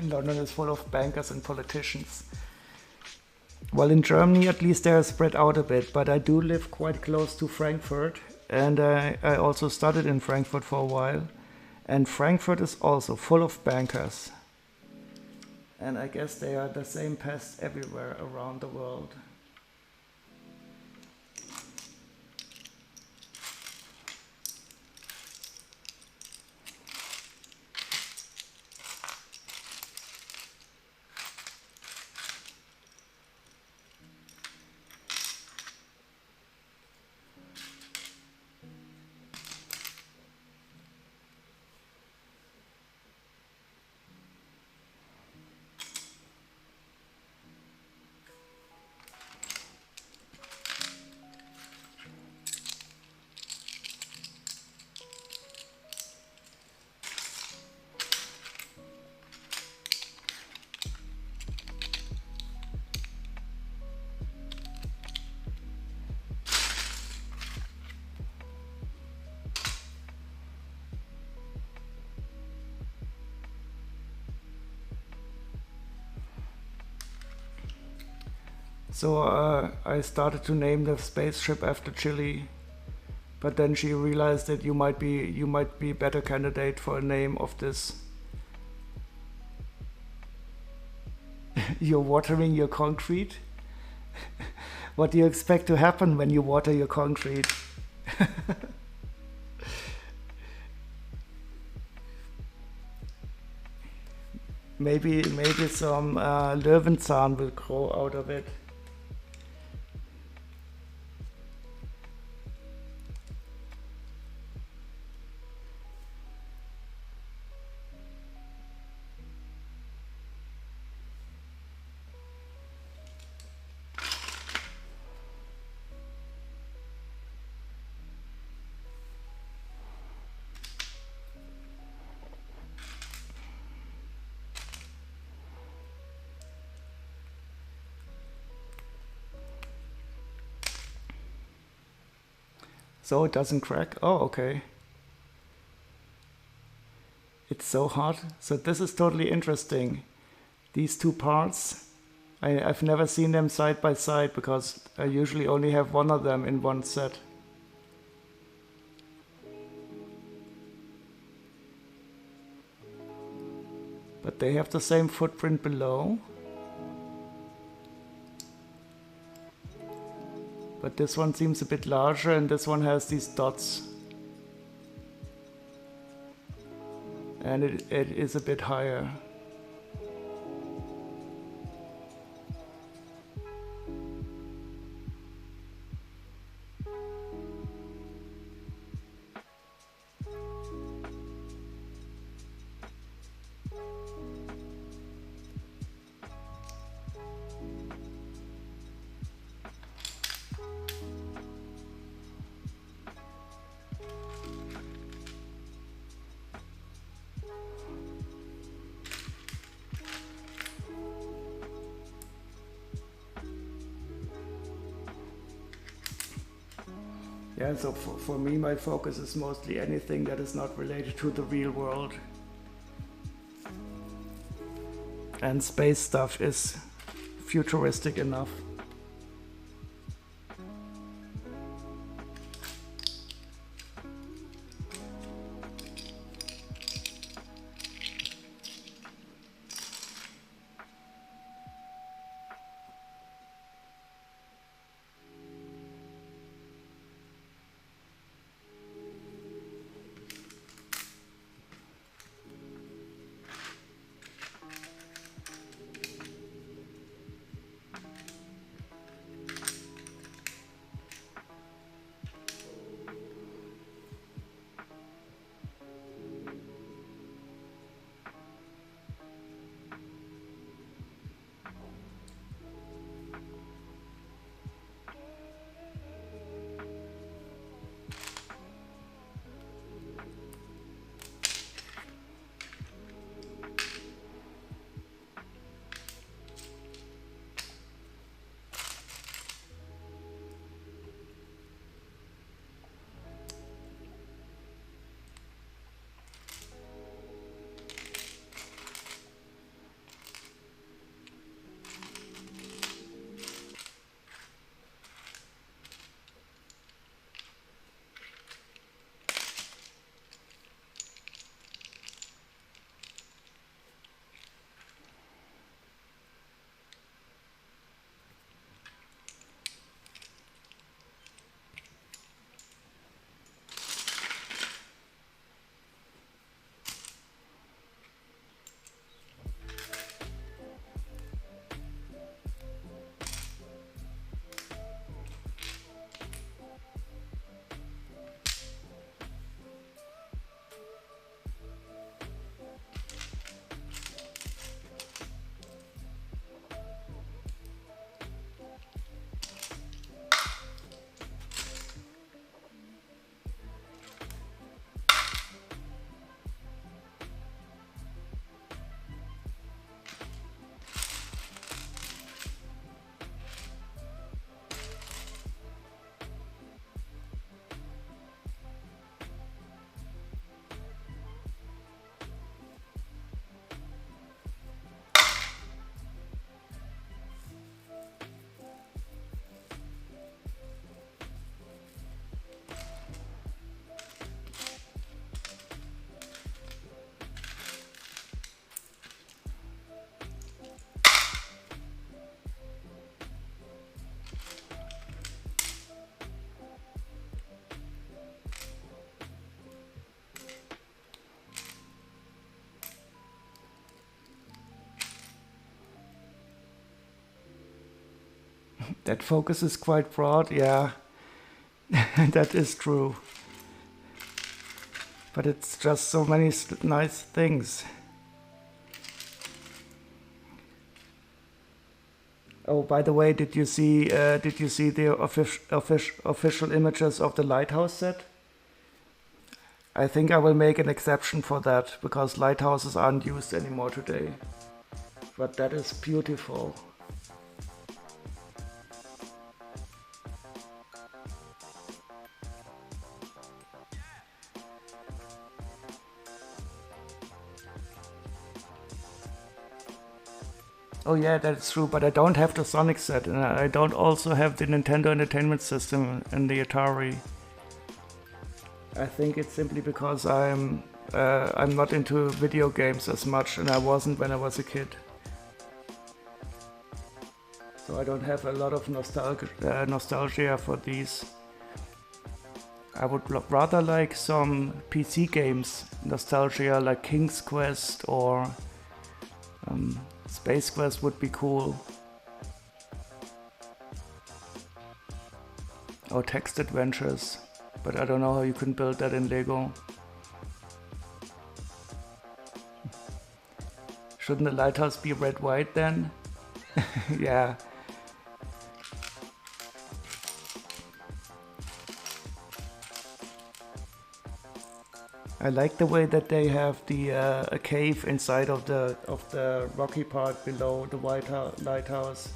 London is full of bankers and politicians. Well, in Germany at least they are spread out a bit, but I do live quite close to Frankfurt, and I also studied in Frankfurt for a while, and Frankfurt is also full of bankers. And I guess they are the same pests everywhere around the world. So I started to name the spaceship after Chile, but then she realized that you might be a better candidate for a name of this. You're watering your concrete? What do you expect to happen when you water your concrete? Maybe some Löwenzahn will grow out of it. So it doesn't crack? Oh, okay. It's so hot. So this is totally interesting. These two parts, I've never seen them side by side because I usually only have one of them in one set. But they have the same footprint below. But this one seems a bit larger and this one has these dots. And it is a bit higher. Yeah, so for me, my focus is mostly anything that is not related to the real world. And space stuff is futuristic enough. That focus is quite broad, yeah. That is true. But it's just so many nice things. Oh, by the way, did you see the official images of the lighthouse set? I think I will make an exception for that because lighthouses aren't used anymore today. But that is beautiful. Oh yeah, that's true, but I don't have the Sonic set, and I don't also have the Nintendo Entertainment System and the Atari. I think it's simply because I'm not into video games as much, and I wasn't when I was a kid. So I don't have a lot of nostalgia for these. I would rather like some PC games, nostalgia like King's Quest or Space Quest would be cool. Or text adventures, but I don't know how you can build that in Lego. Shouldn't the lighthouse be red-white then? Yeah. I like the way that they have the a cave inside of the rocky part below the lighthouse.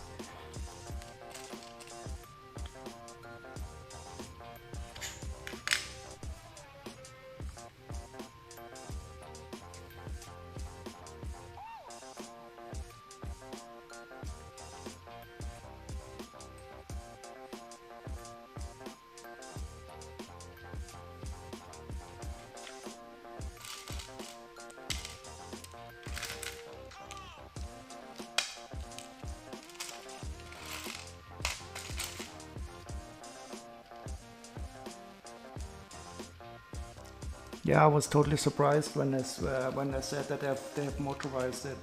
Yeah, I was totally surprised when they said that they have motorized it,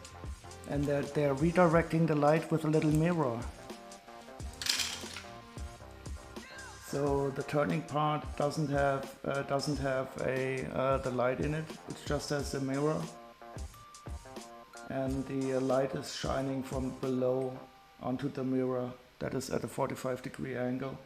and that they're redirecting the light with a little mirror. So the turning part doesn't have the light in it. It just has a mirror, and the light is shining from below onto the mirror that is at a 45-degree angle.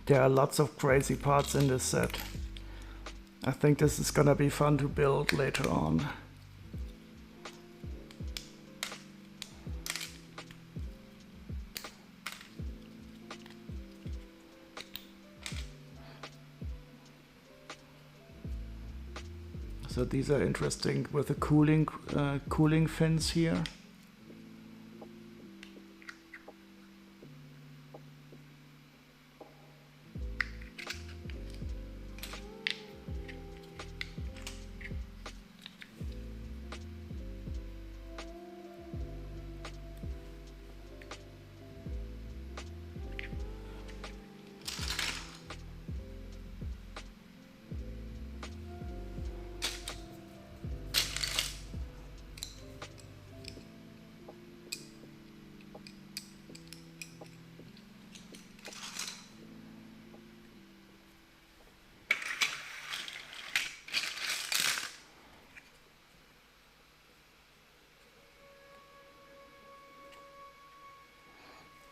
There are lots of crazy parts in this set. I think this is gonna be fun to build later on. So these are interesting with the cooling fins here.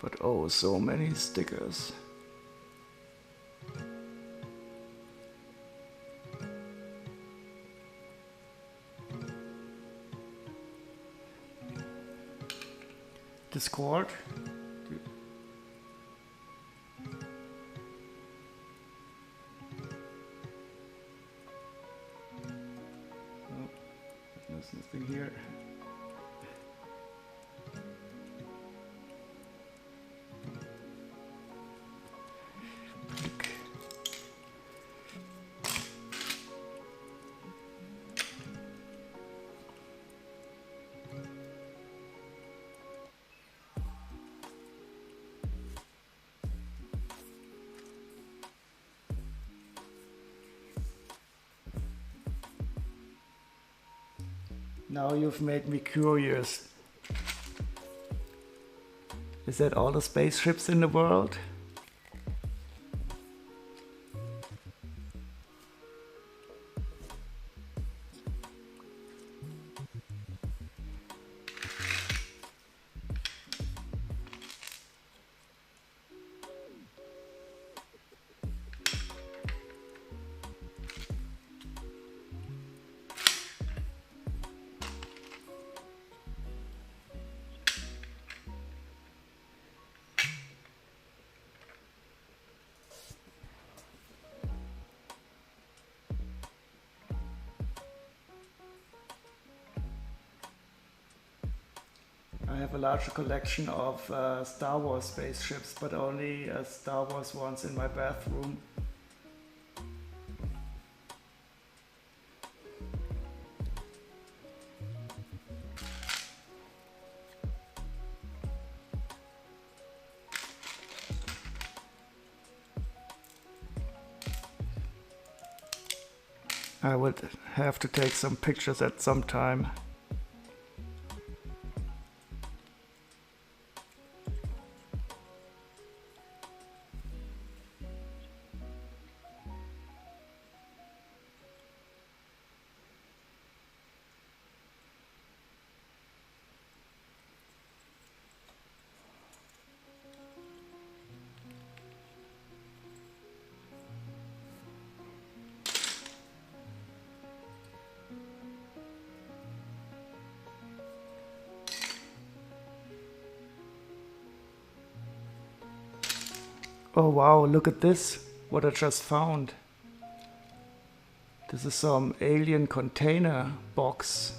But oh, so many stickers. Discord. Oh, there's nothing here. Now you've made me curious. Is that all the spaceships in the world? I have a larger collection of Star Wars spaceships, but only Star Wars ones in my bathroom. I would have to take some pictures at some time. Oh wow, look at this, what I just found. This is some alien container box.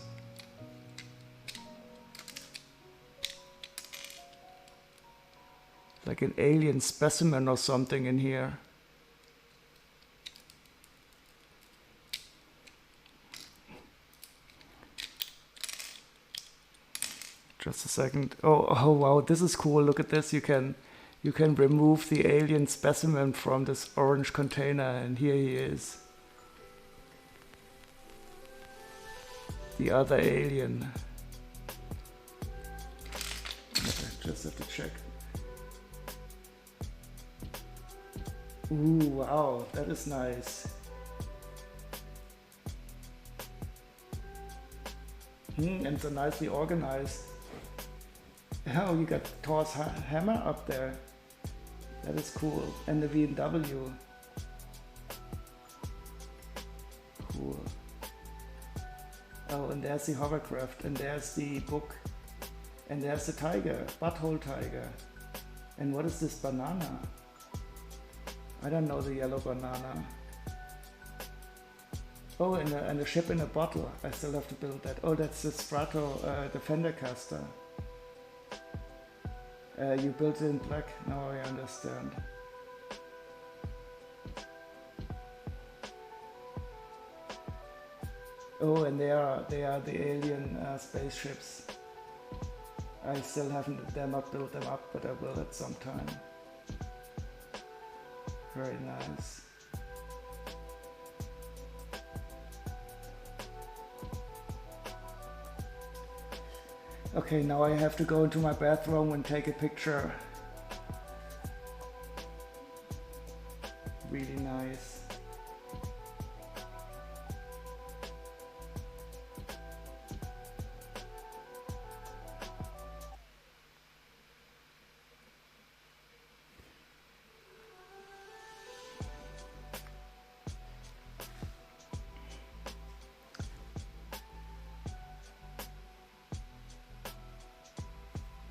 Like an alien specimen or something in here. Just a second. Oh wow, this is cool, look at this, you can remove the alien specimen from this orange container, and here he is. The other alien. Just have to check. Ooh, wow, that is nice. And so nicely organized. Oh, you got Thor's hammer up there. That is cool. And the BMW. Cool. Oh, and there's the hovercraft, and there's the book, and there's the tiger, butthole tiger. And what is this banana? I don't know the yellow banana. Oh, and a ship in a bottle. I still have to build that. Oh, that's the Strato, the fender caster. You built it in black. Now I understand. Oh, and they are the alien spaceships. I still haven't not built them up, but I will at some time. Very nice. Okay, now I have to go into my bathroom and take a picture. Really nice.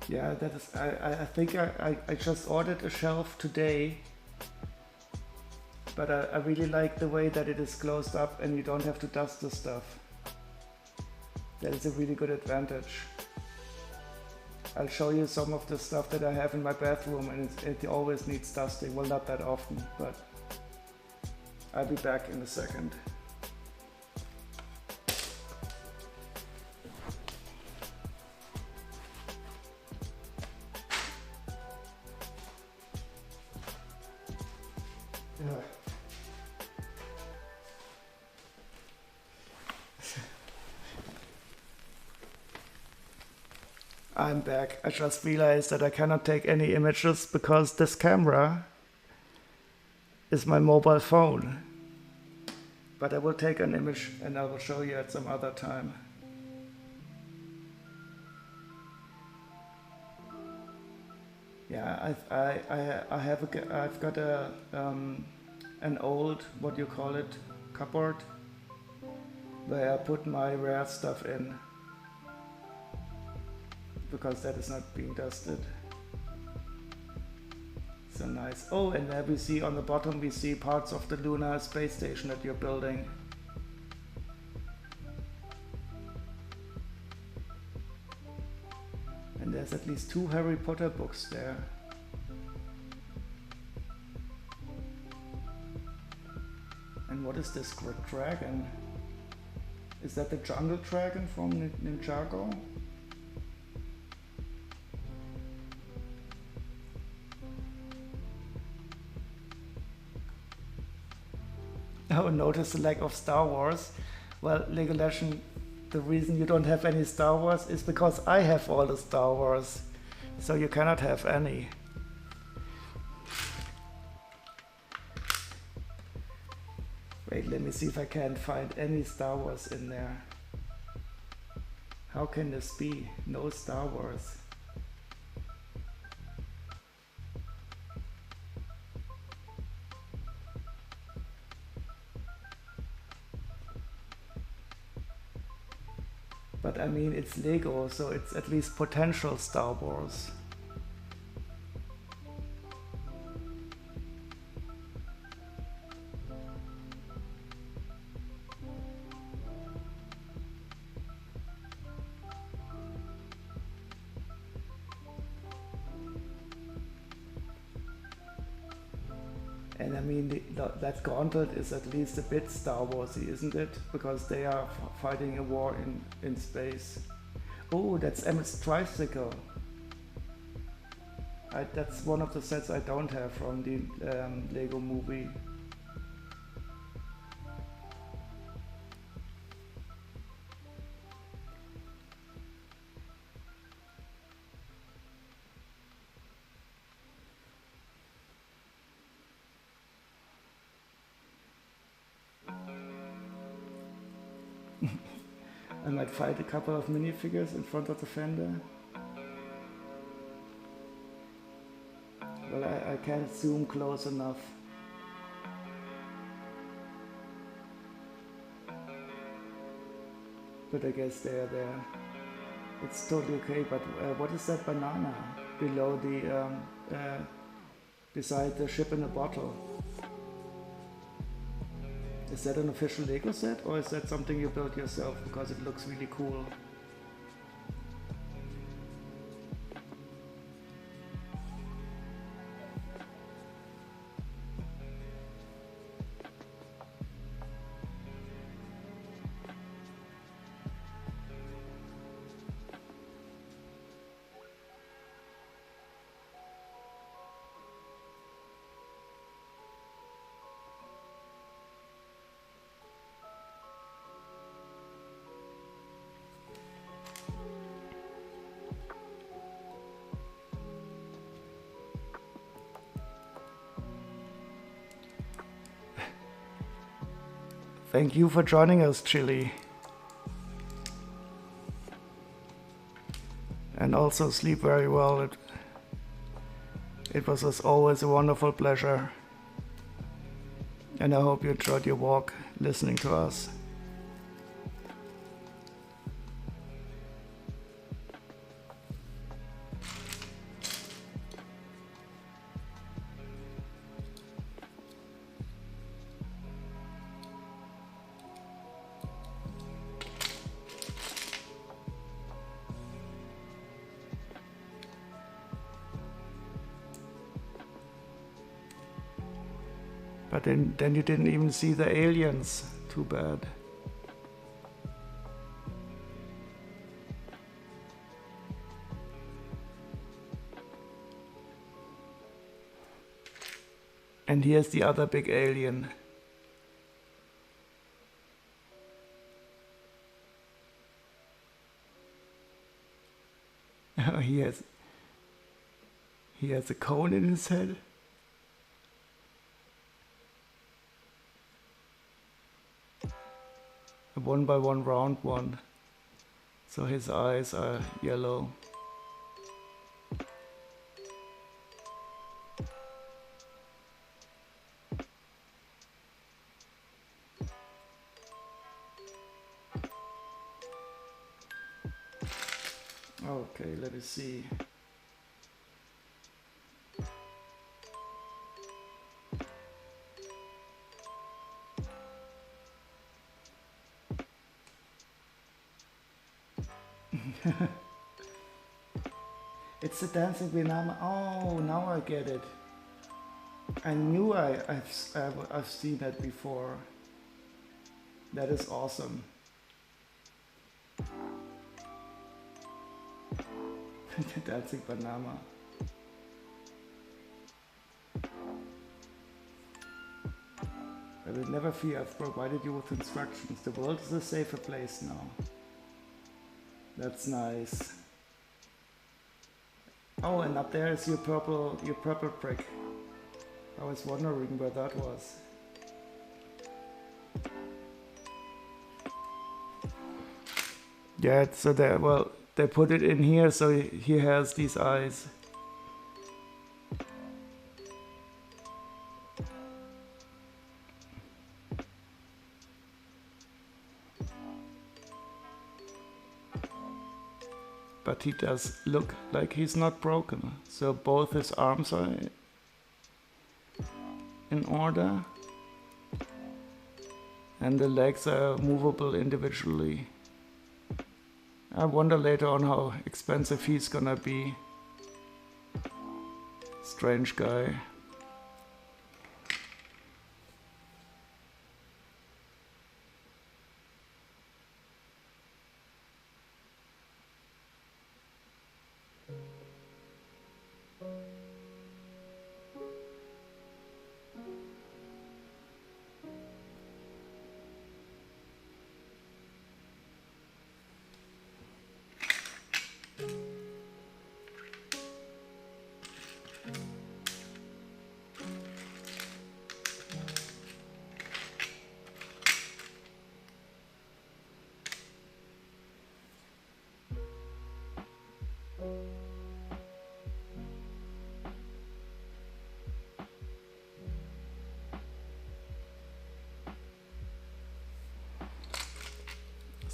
Yeah, that is, I think I just ordered a shelf today, but I really like the way that it is closed up and you don't have to dust the stuff. That is a really good advantage. I'll show you some of the stuff that I have in my bathroom, and it always needs dusting. Well, not that often, but I'll be back in a second. I'm back. I just realized that I cannot take any images because this camera is my mobile phone. But I will take an image and I will show you at some other time. Yeah, I've got a an old, what you call it, cupboard where I put my rare stuff in, because that is not being dusted. So nice. Oh, and there we see on the bottom, we see parts of the lunar space station that you're building. And there's at least 2 Harry Potter books there. And what is this dragon? Is that the jungle dragon from Ninjago? Oh, notice the lack of Star Wars. Well, Lego Legend, the reason you don't have any Star Wars is because I have all the Star Wars. So you cannot have any. Wait, let me see if I can find any Star Wars in there. How can this be? No Star Wars. But I mean, it's Lego, so it's at least potential Star Wars. And I mean, that gauntlet is at least a bit Star Warsy, isn't it? Because they are fighting a war in space. Oh, that's Emmett's tricycle. That's one of the sets I don't have from the Lego movie. I might fight a couple of minifigures in front of the fender. Well, I can't zoom close enough. But I guess they're there. It's totally okay, but what is that banana below the, beside the ship in a bottle? Is that an official Lego set, or is that something you built yourself because it looks really cool? Thank you for joining us, Chili. And also sleep very well. It was as always a wonderful pleasure. And I hope you enjoyed your walk listening to us. But then you didn't even see the aliens. Too bad. And here's the other big alien. Oh, he has a cone in his head. A 1x1 round one. So his eyes are yellow. Okay, let us see. It's the dancing banana. Oh, now I get it. I knew I've seen that before. That is awesome. The dancing banana. I will never fear. I've provided you with instructions. The world is a safer place now. That's nice. Oh, and up there is your purple prick. I was wondering where that was. Yeah, so they put it in here so he has these eyes. But he does look like he's not broken. So both his arms are in order. And the legs are movable individually. I wonder later on how expensive he's gonna be. Strange guy.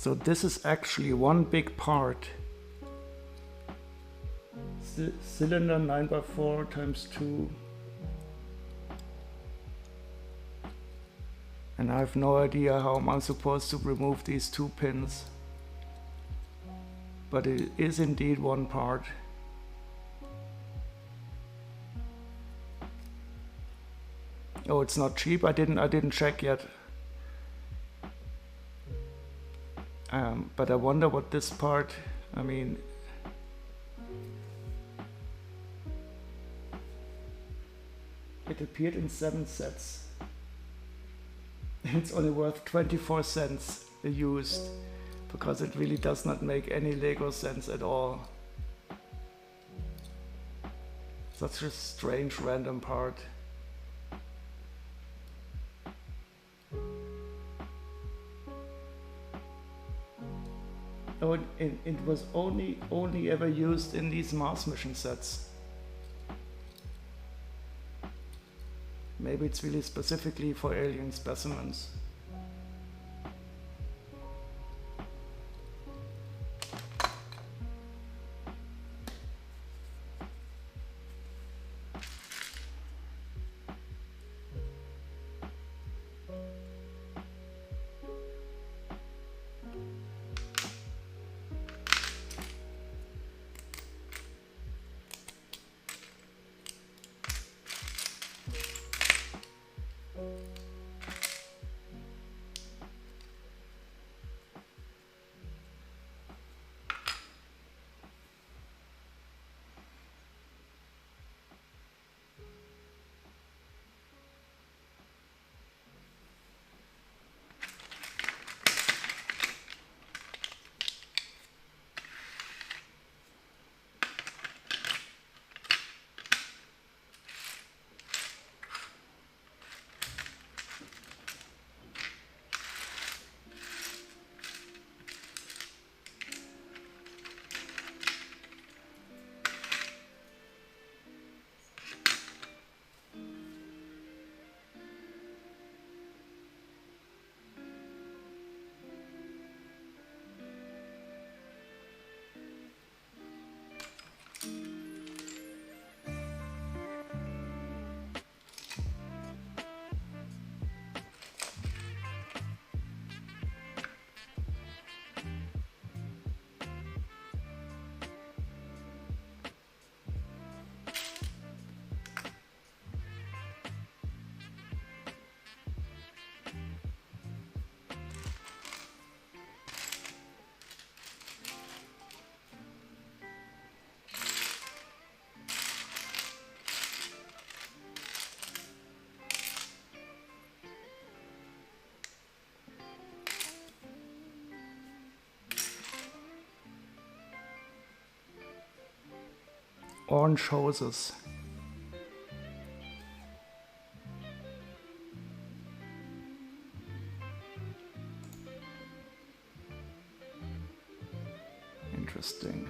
So this is actually one big part. Cylinder 9x4 times 2. And I have no idea how I'm supposed to remove these 2 pins. But it is indeed one part. Oh, it's not cheap. I didn't check yet. But I wonder what this part, I mean, it appeared in 7 sets. It's only worth 24 cents used, because it really does not make any Lego sense at all. Such a strange random part. Oh, it was only ever used in these Mars mission sets. Maybe it's really specifically for alien specimens. Orange hoses. Interesting.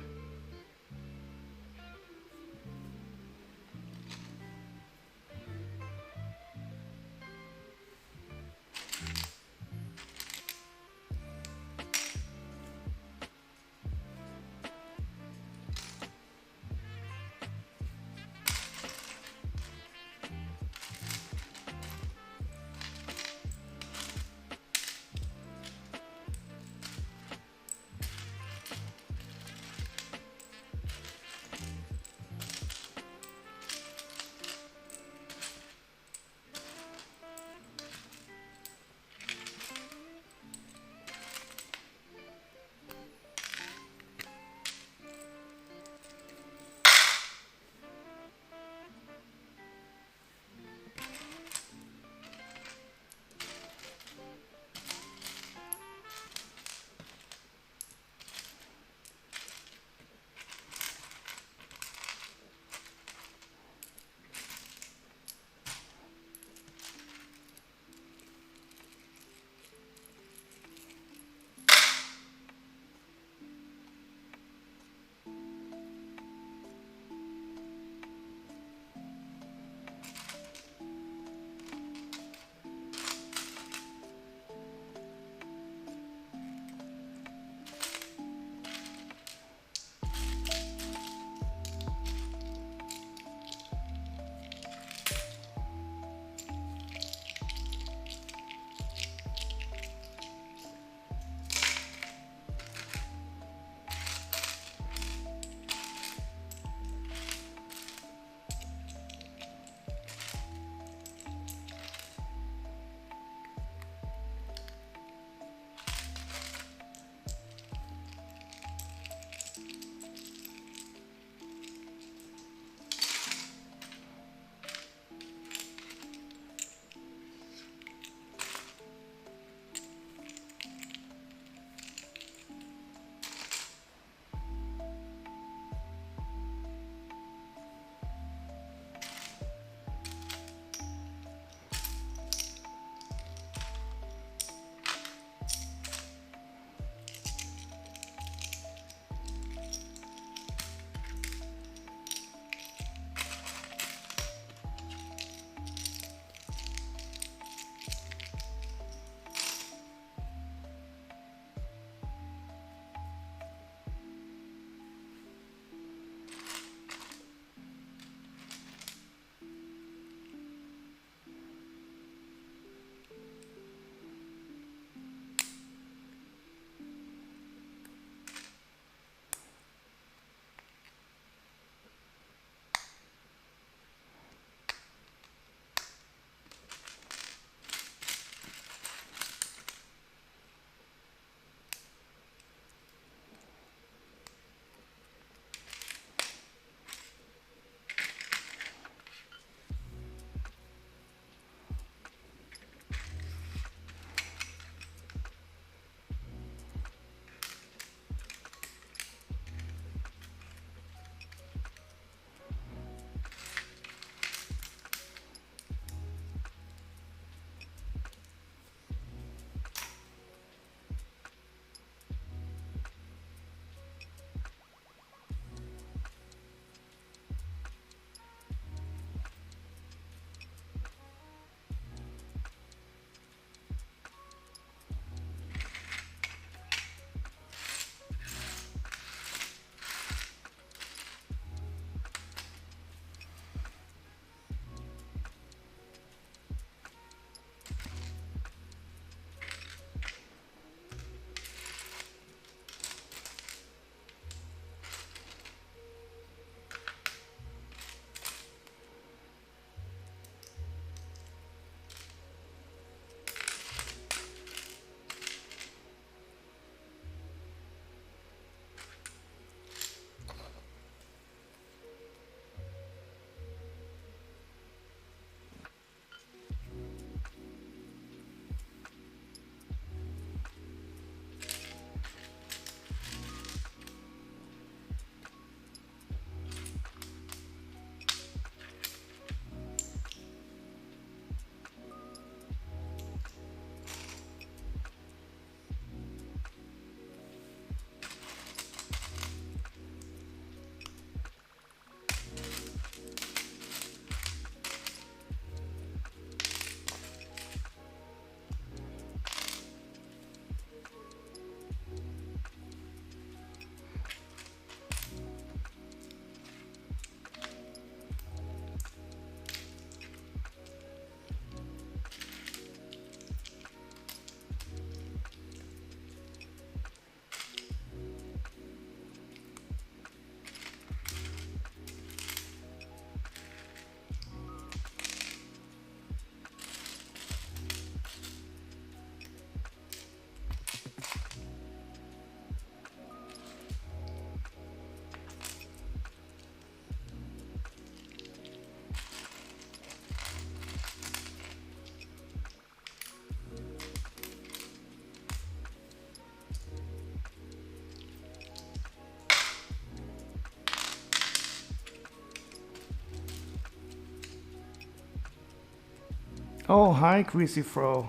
Oh, hi, Greasy Fro.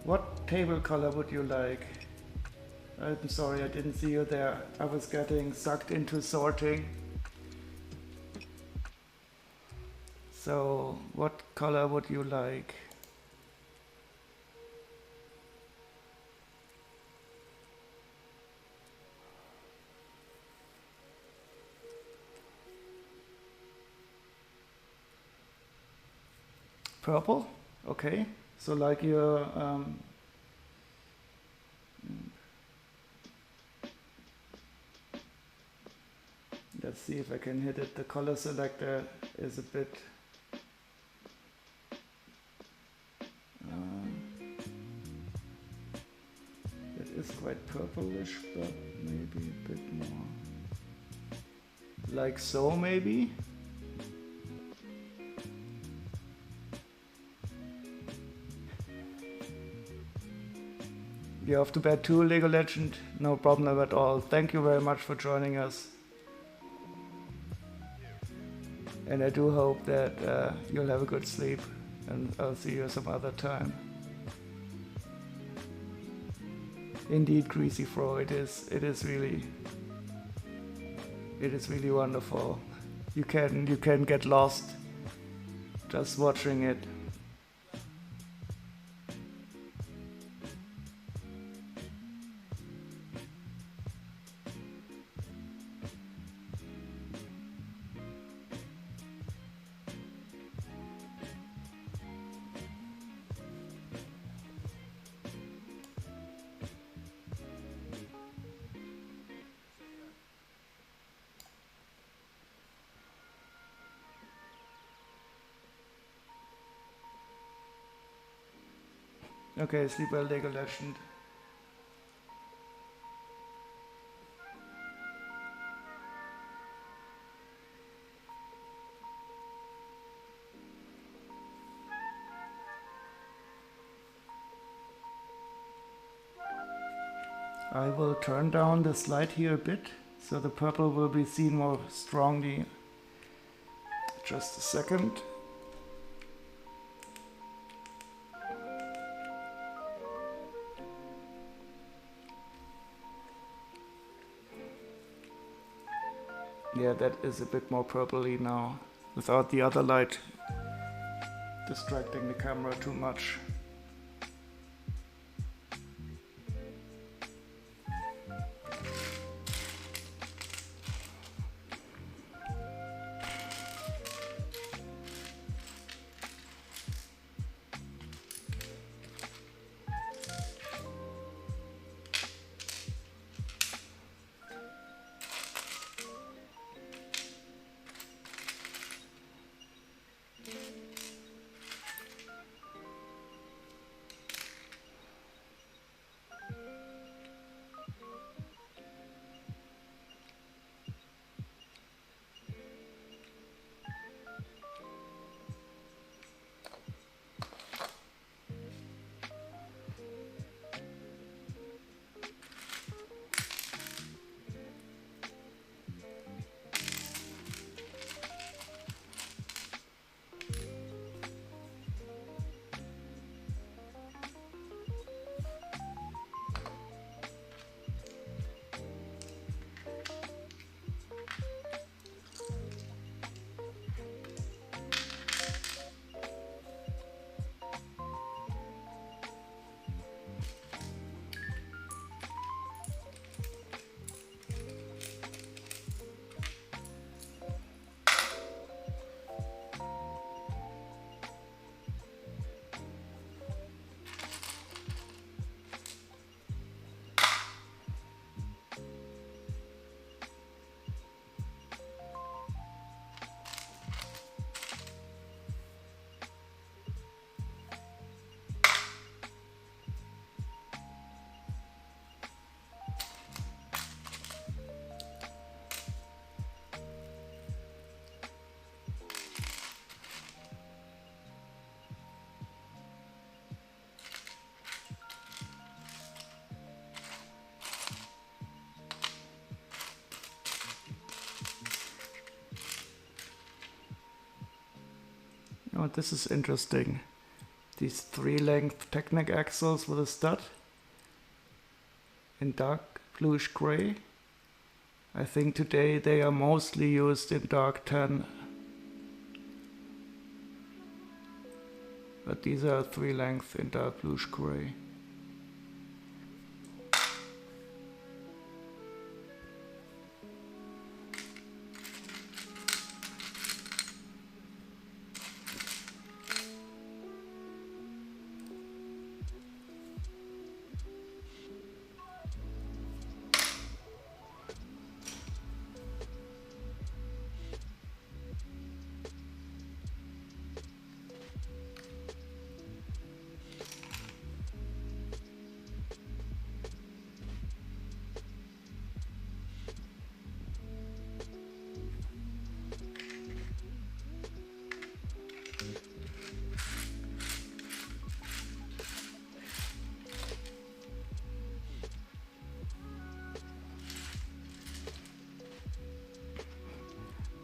What table color would you like? I'm sorry, I didn't see you there. I was getting sucked into sorting. So, what color would you like? Purple? Okay. So like your let's see if I can hit it. The color selector is a bit it is quite purplish, but maybe a bit more. Like so, maybe? You're off to bed too, Lego Legend? No problem at all. Thank you very much for joining us. And I do hope that you'll have a good sleep, and I'll see you some other time. Indeed, Greasy Fro, it is really wonderful. You can get lost just watching it. Okay, sleep well, Lego Legend. I will turn down the slide here a bit, so the purple will be seen more strongly. Just a second. Yeah, that is a bit more purpley now, without the other light distracting the camera too much. Oh, this is interesting. these 3-length Technic axles with a stud in dark bluish gray. I think today they are mostly used in dark tan, but these are 3-length in dark bluish gray.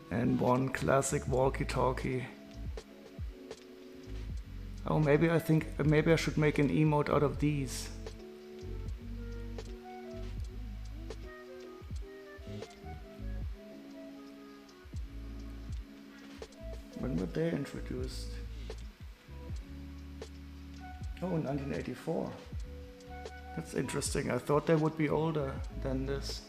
And one classic walkie-talkie. Oh, maybe I should make an emote out of these. When were they introduced? Oh, in 1984. That's interesting. I thought they would be older than this.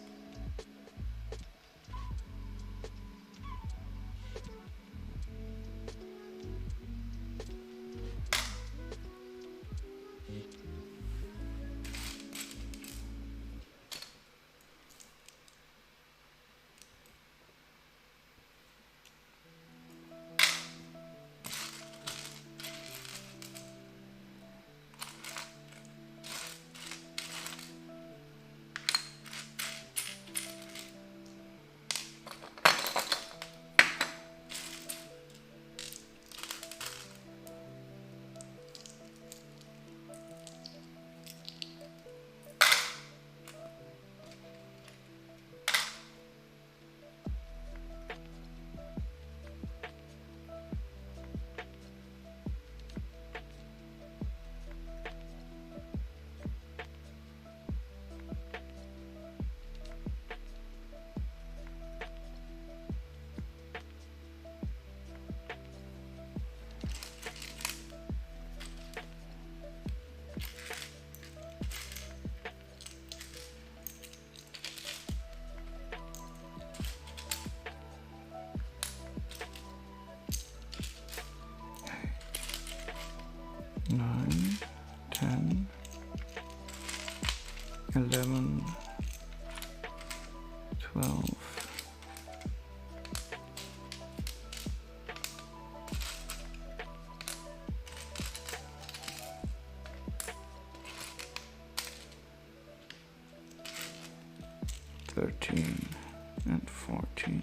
Nine, 10, 11, 12. And 14.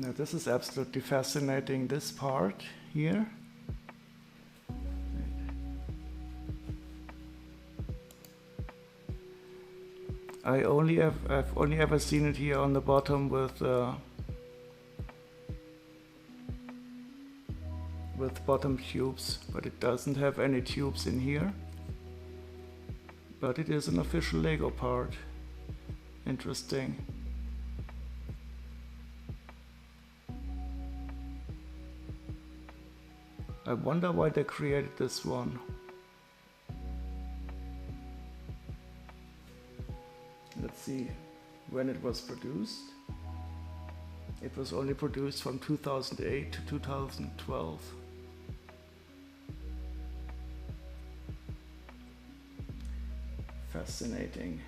Now this is absolutely fascinating, this part here. I've only ever seen it here on the bottom with bottom tubes, but it doesn't have any tubes in here. But it is an official Lego part. Interesting. I wonder why they created this one. Let's see when it was produced. It was only produced from 2008 to 2012. Fascinating.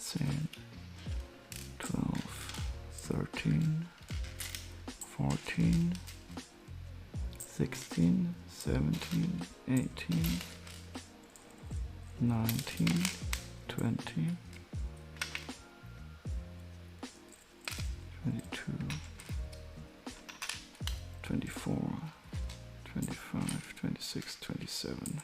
Ten, 12, 13, 14, 16, 17, 18, 19, 20, 22, 24, 25, 26, 27.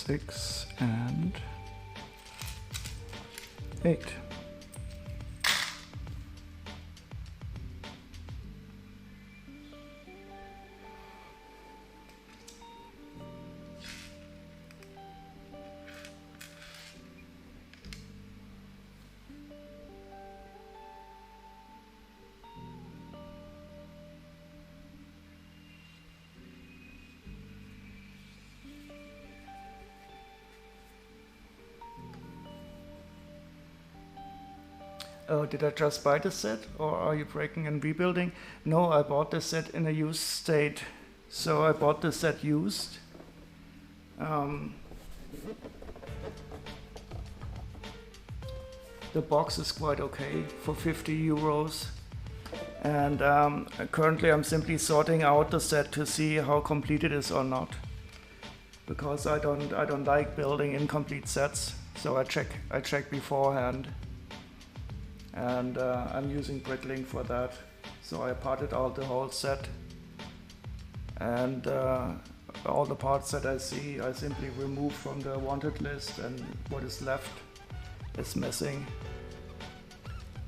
6 and 8. Oh, did I just buy the set, or are you breaking and rebuilding? No, I bought the set in a used state. So I bought the set used. The box is quite okay for 50 euros. And currently I'm simply sorting out the set to see how complete it is or not. Because I don't like building incomplete sets. So I check beforehand. And I'm using Bricklink for that. So I parted out the whole set, and all the parts that I see I simply remove from the wanted list, and what is left is missing.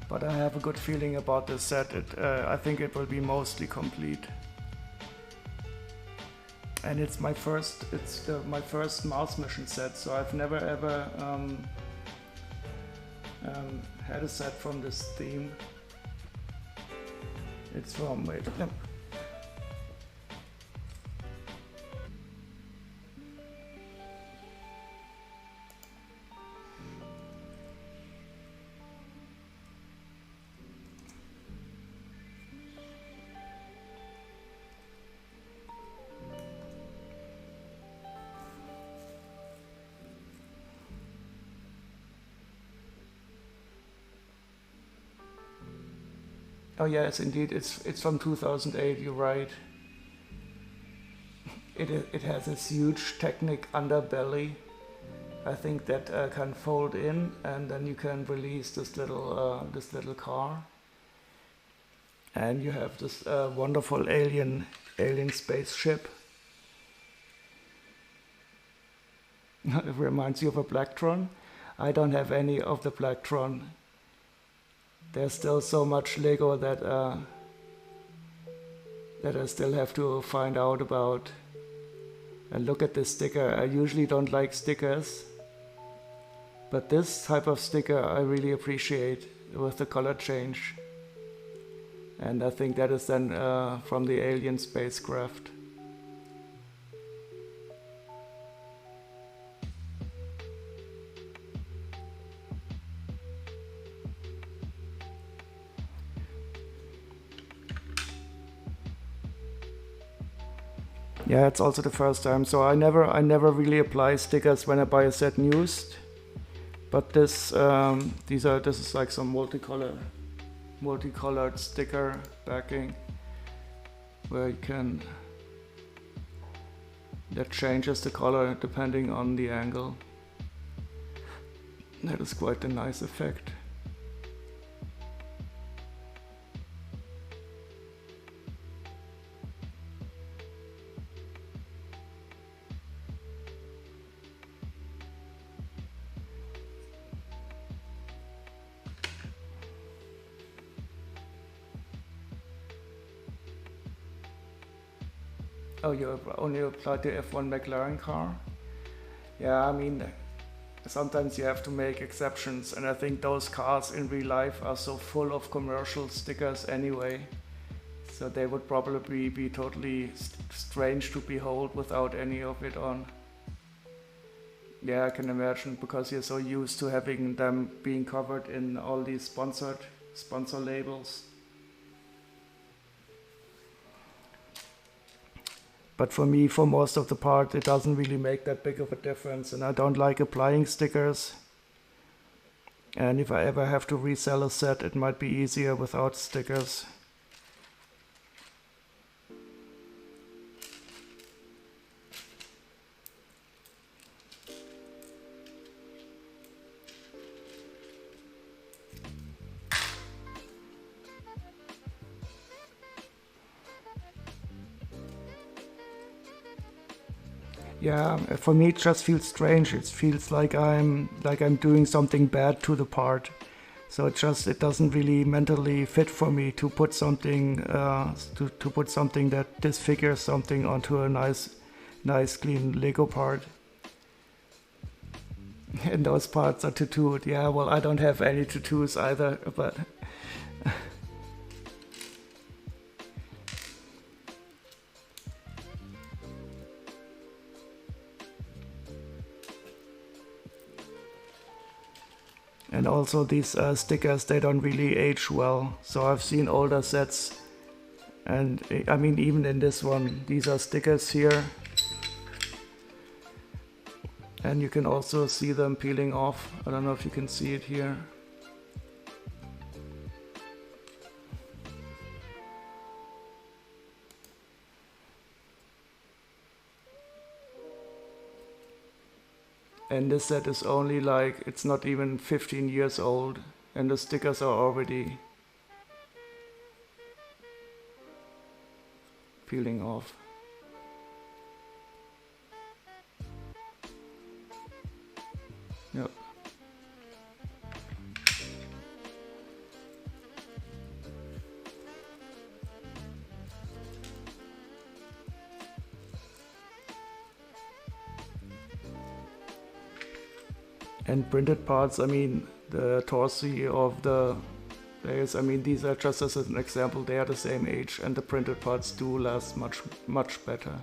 But I have a good feeling about this set. I think it will be mostly complete. And it's my first Mars mission set, so I've never ever had a set from this theme. It's from, wait, no. Oh yes, indeed, it's from 2008. You're right. It has this huge Technic underbelly. I think that can fold in, and then you can release this little car. And you have this wonderful alien spaceship. It reminds you of a Blacktron. I don't have any of the Blacktron. There's still so much Lego that I still have to find out about. And look at this sticker. I usually don't like stickers, but this type of sticker I really appreciate with the color change. And I think that is then from the alien spacecraft. Yeah, it's also the first time, so I never really apply stickers when I buy a set used. But this is like some multicolored sticker backing, where you can, that changes the color depending on the angle. That is quite a nice effect. Oh, you only applied the F1 McLaren car? Yeah, I mean, sometimes you have to make exceptions, and I think those cars in real life are so full of commercial stickers anyway, so they would probably be totally strange to behold without any of it on. Yeah, I can imagine, because you're so used to having them being covered in all these sponsor labels. But for me, for most of the part, it doesn't really make that big of a difference, and I don't like applying stickers. And if I ever have to resell a set, it might be easier without stickers. Yeah, for me it just feels strange. It feels like I'm doing something bad to the part. So it doesn't really mentally fit for me to put something to put something that disfigures something onto a nice clean Lego part. And those parts are tattooed. Yeah, well, I don't have any tattoos either, but and also these stickers, they don't really age well. So I've seen older sets, and I mean even in this one, these are stickers here, and you can also see them peeling off. I don't know if you can see it here. And this set is only like, it's not even 15 years old, and the stickers are already peeling off. Yep. And printed parts, I mean, the torsi of the players, I mean, these are just as an example, they are the same age, and the printed parts do last much better.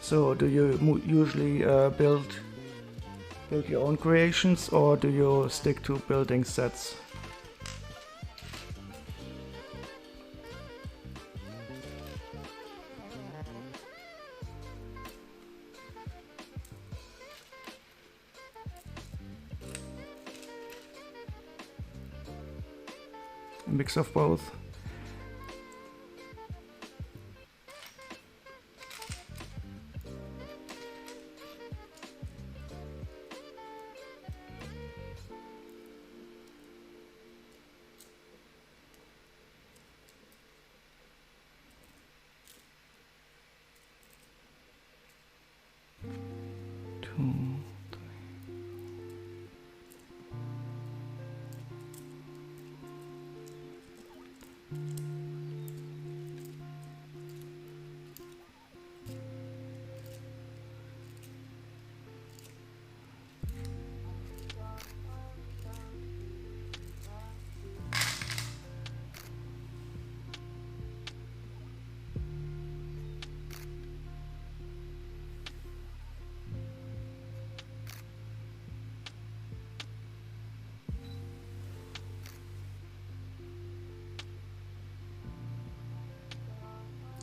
So do you usually build your own creations, or do you stick to building sets? A mix of both.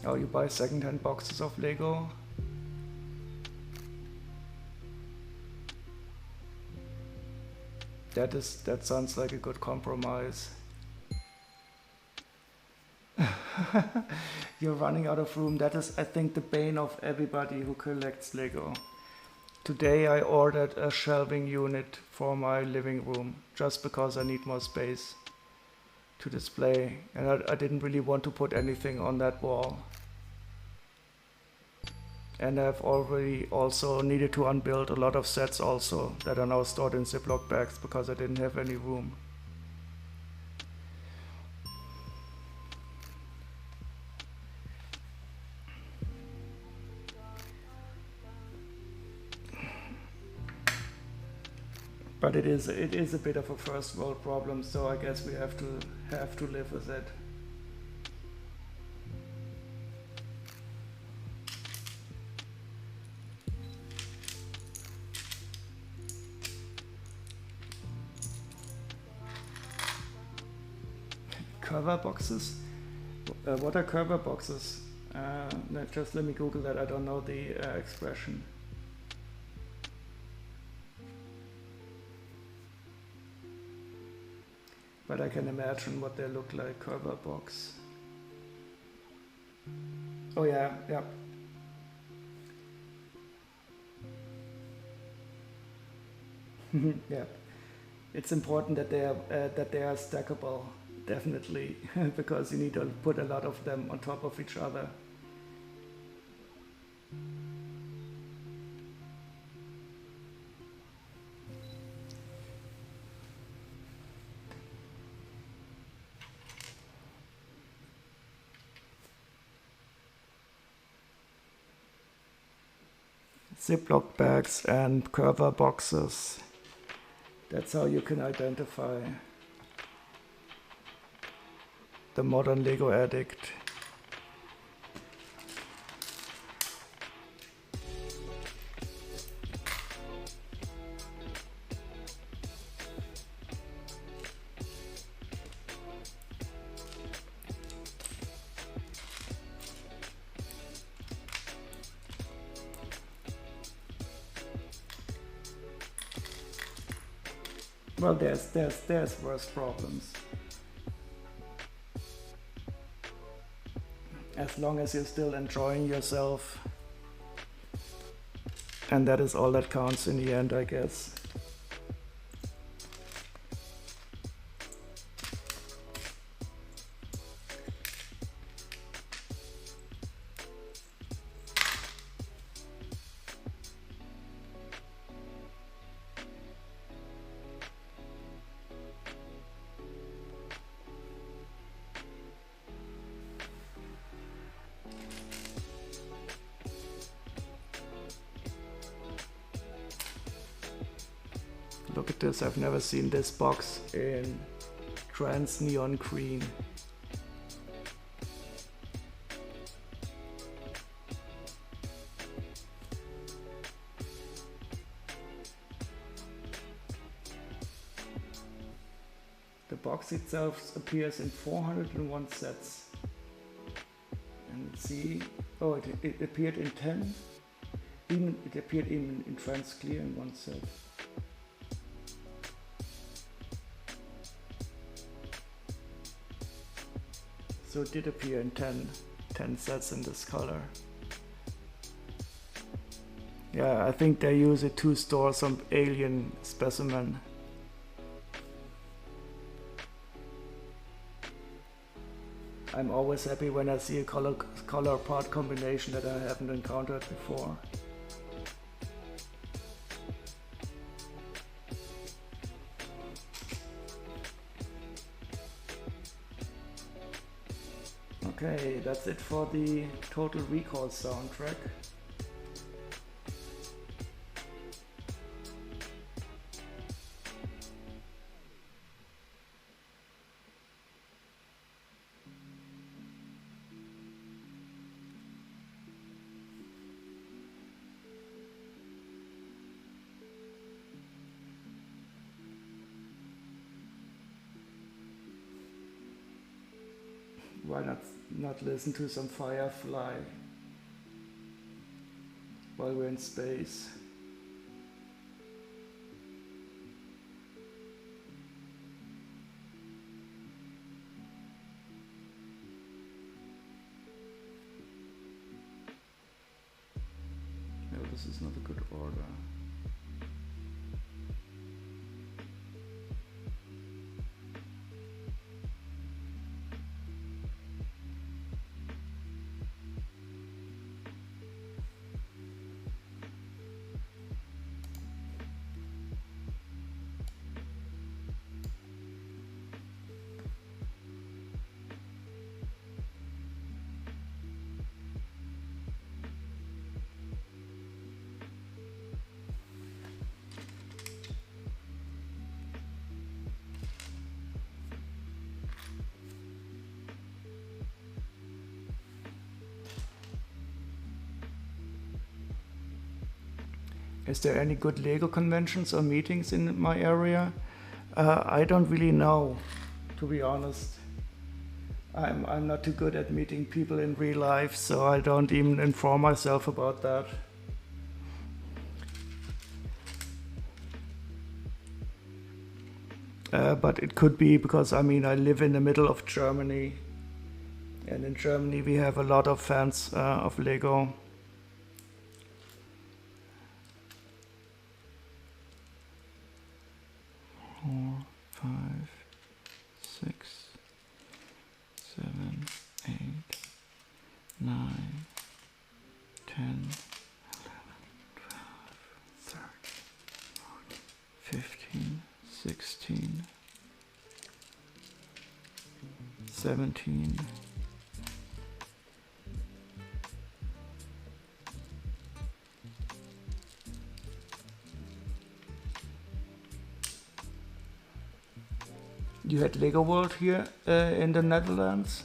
Oh, you buy second-hand boxes of Lego? That sounds like a good compromise. You're running out of room. That is, I think, the bane of everybody who collects Lego. Today I ordered a shelving unit for my living room just because I need more space to display, and I didn't really want to put anything on that wall. And I've already also needed to unbuild a lot of sets also that are now stored in Ziploc bags because I didn't have any room. But it is a bit of a first world problem, so I guess we have to live with it. Curver boxes? What are curver boxes? Just let me Google that. I don't know the expression. But I can imagine what they look like. Curver box. Oh yeah, yeah. Yeah. It's important that they are stackable, definitely, because you need to put a lot of them on top of each other. Ziploc bags and curver boxes. That's how you can identify the modern Lego addict. Well, there's worse problems. As long as you're still enjoying yourself. And that is all that counts in the end, I guess. Look at this, I've never seen this box in trans neon green. The box itself appears in 401 sets. And see, oh, it appeared in 10. It appeared in trans clear in one set. So it did appear in 10 sets in this color. Yeah, I think they use it to store some alien specimen. I'm always happy when I see a color part combination that I haven't encountered before. Okay, that's it for the Total Recall soundtrack. Why not listen to some Firefly while we're in space? No, this is not a good order. Is there any good Lego conventions or meetings in my area? I don't really know, to be honest. I'm not too good at meeting people in real life, so I don't even inform myself about that. But it could be because, I mean, I live in the middle of Germany, And in Germany we have a lot of fans of Lego. Four, 5, 6, 7, 8, 9, 10, 11, 12, 13, 14, 15, 16, 17, 'You had Lego World here in the Netherlands.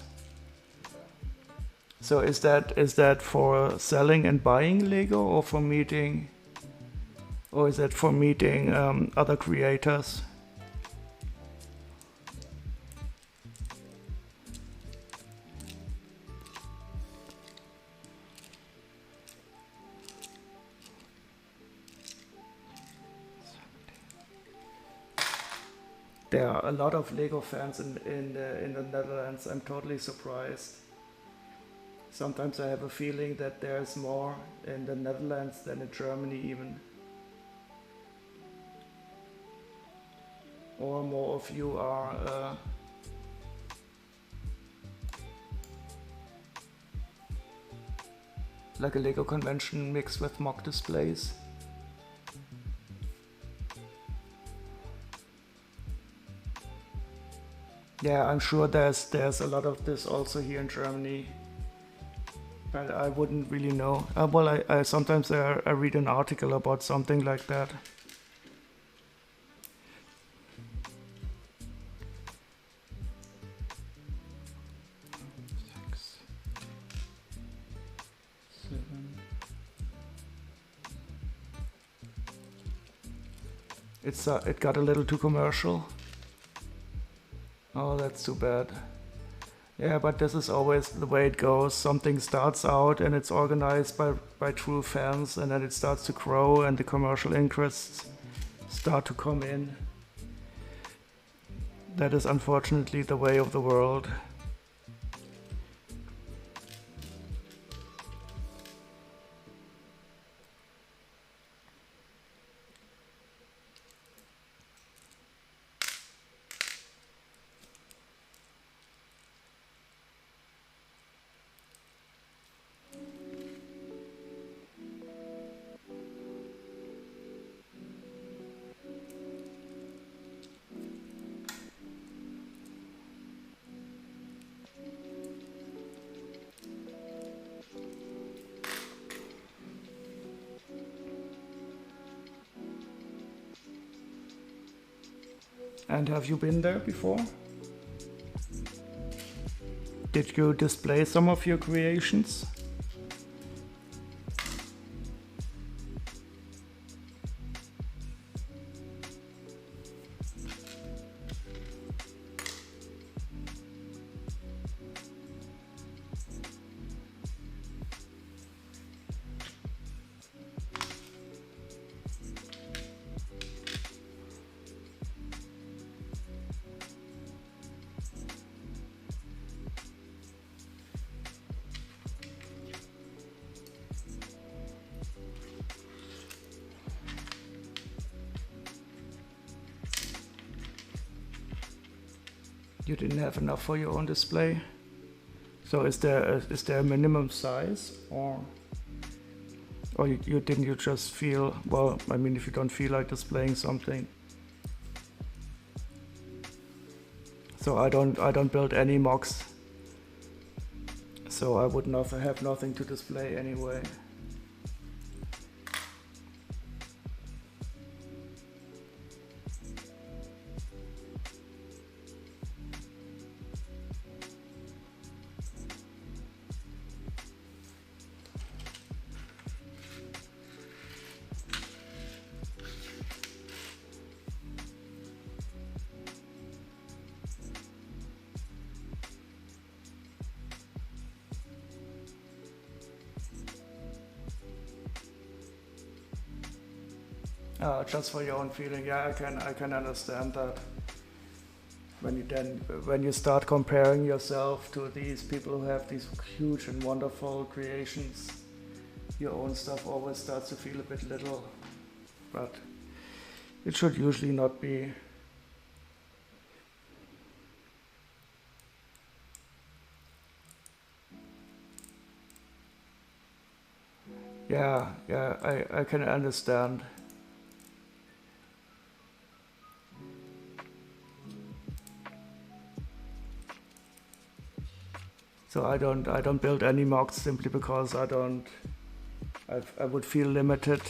So is that for selling and buying Lego, or for meeting, or is that for meeting other creators? There are a lot of Lego fans in the Netherlands. I'm totally surprised. Sometimes I have a feeling that there's more in the Netherlands than in Germany even. Or more of you are like a Lego convention mixed with mock displays. Yeah, I'm sure there's a lot of this also here in Germany, but I wouldn't really know. Well, I sometimes I read an article about something like that. Six, 7. It got a little too commercial. Oh, that's too bad. Yeah, but this is always the way it goes. Something starts out and it's organized by true fans, and then it starts to grow and the commercial interests start to come in. That is unfortunately the way of the world. And have you been there before? Did you display some of your creations? You didn't have enough for your own display. So is there a minimum size, or you didn't you just feel, well, I mean, if you don't feel like displaying something. So I don't build any mocks. So I would not have nothing to display anyway. Just for your own feeling, yeah, I can understand that. When you start comparing yourself to these people who have these huge and wonderful creations, your own stuff always starts to feel a bit little, but it should usually not be. Yeah, I can understand. So I don't build any mocks simply because I would feel limited.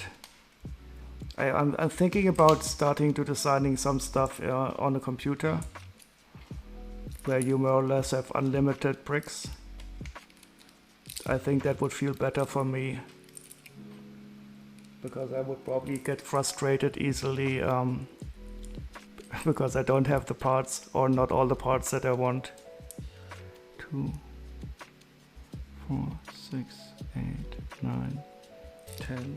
I'm thinking about starting to designing some stuff on a computer where you more or less have unlimited bricks. I think that would feel better for me because I would probably get frustrated easily because I don't have the parts or not all the parts that I want. 2, 4, 6, 8, 9, 10.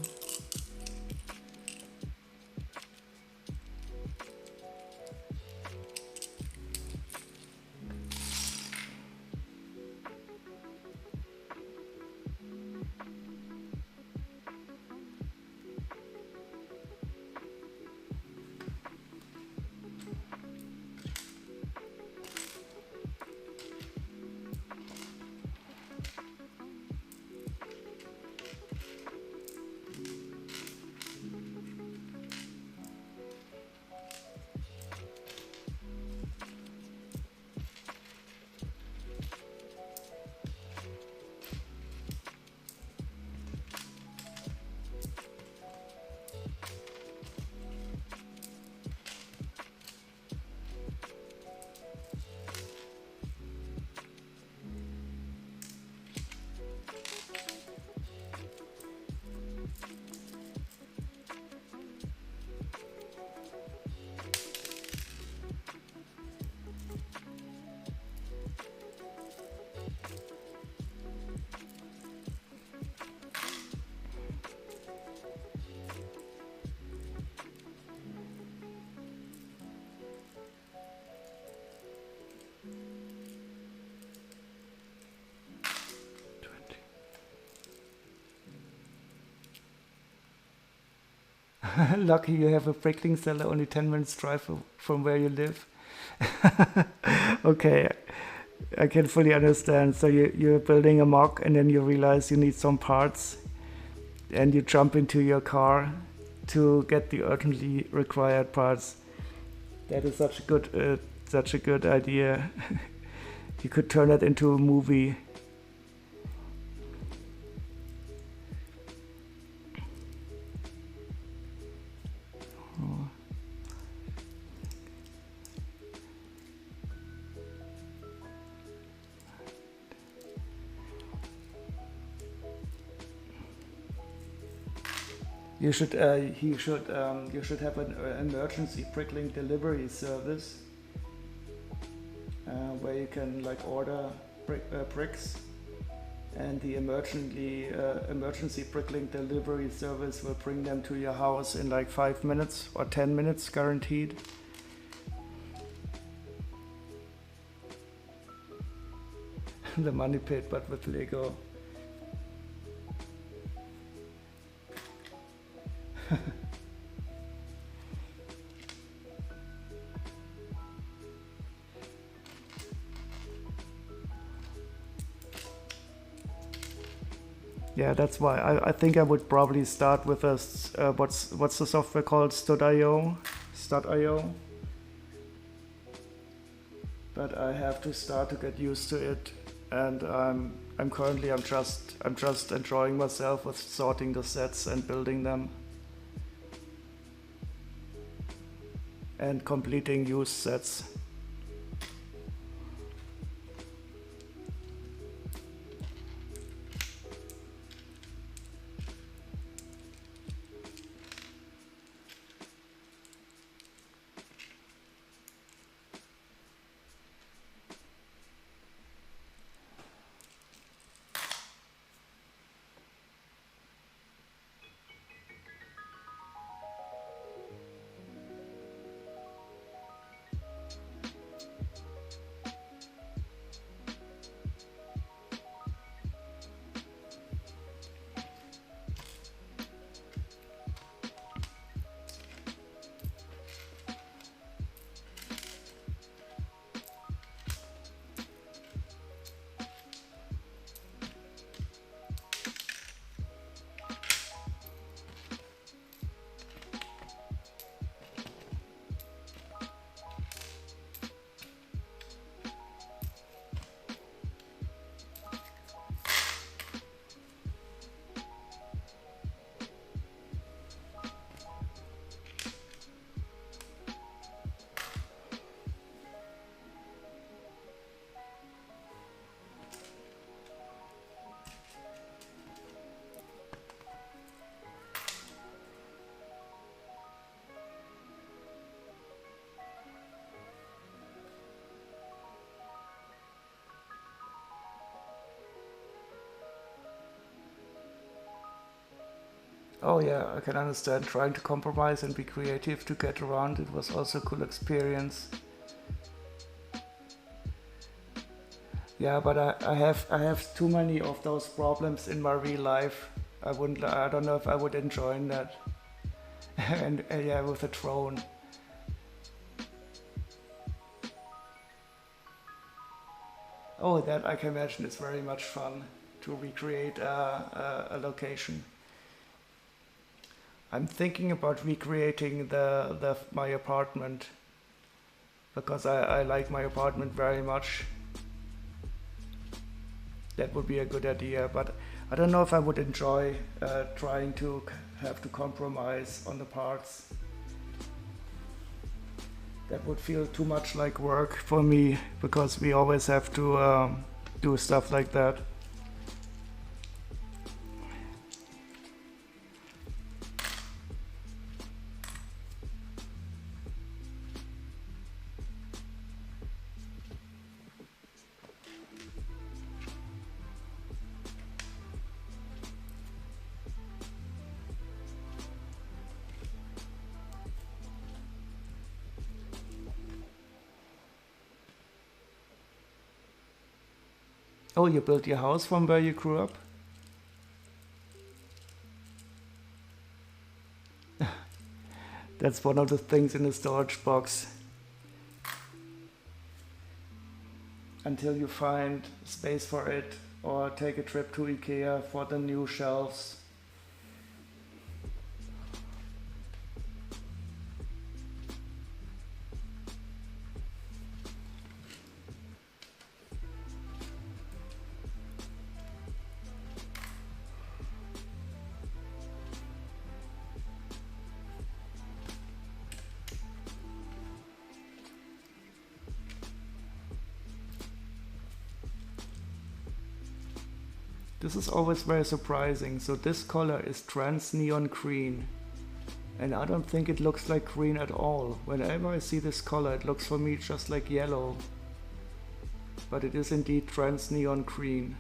Lucky you have a brickling cellar only 10 minutes drive from where you live. Okay, I can fully understand. So you're building a mock and then you realize you need some parts and you jump into your car to get the urgently required parts. That is such a good idea. You could turn it into a movie. You should have an emergency brickling delivery service where you can like order bricks, and the emergency brickling delivery service will bring them to your house in like 5 minutes or 10 minutes guaranteed. The money pit, but with Lego. Yeah, that's why I think I would probably start with a what's the software called? Stud.io. But I have to start to get used to it, and I'm just enjoying myself with sorting the sets and building them and completing used sets. Oh yeah, I can understand trying to compromise and be creative to get around. It was also a cool experience. Yeah, but I have too many of those problems in my real life. I don't know if I would enjoy that. And yeah, with a drone. Oh, that I can imagine is very much fun to recreate a location. I'm thinking about recreating my apartment because I like my apartment very much. That would be a good idea, but I don't know if I would enjoy trying to have to compromise on the parts. That would feel too much like work for me because we always have to do stuff like that. Oh, you built your house from where you grew up? That's one of the things in the storage box. Until you find space for it or take a trip to IKEA for the new shelves. This is always very surprising. So this color is trans neon green. And I don't think it looks like green at all. Whenever I see this color, it looks for me just like yellow. But it is indeed trans neon green.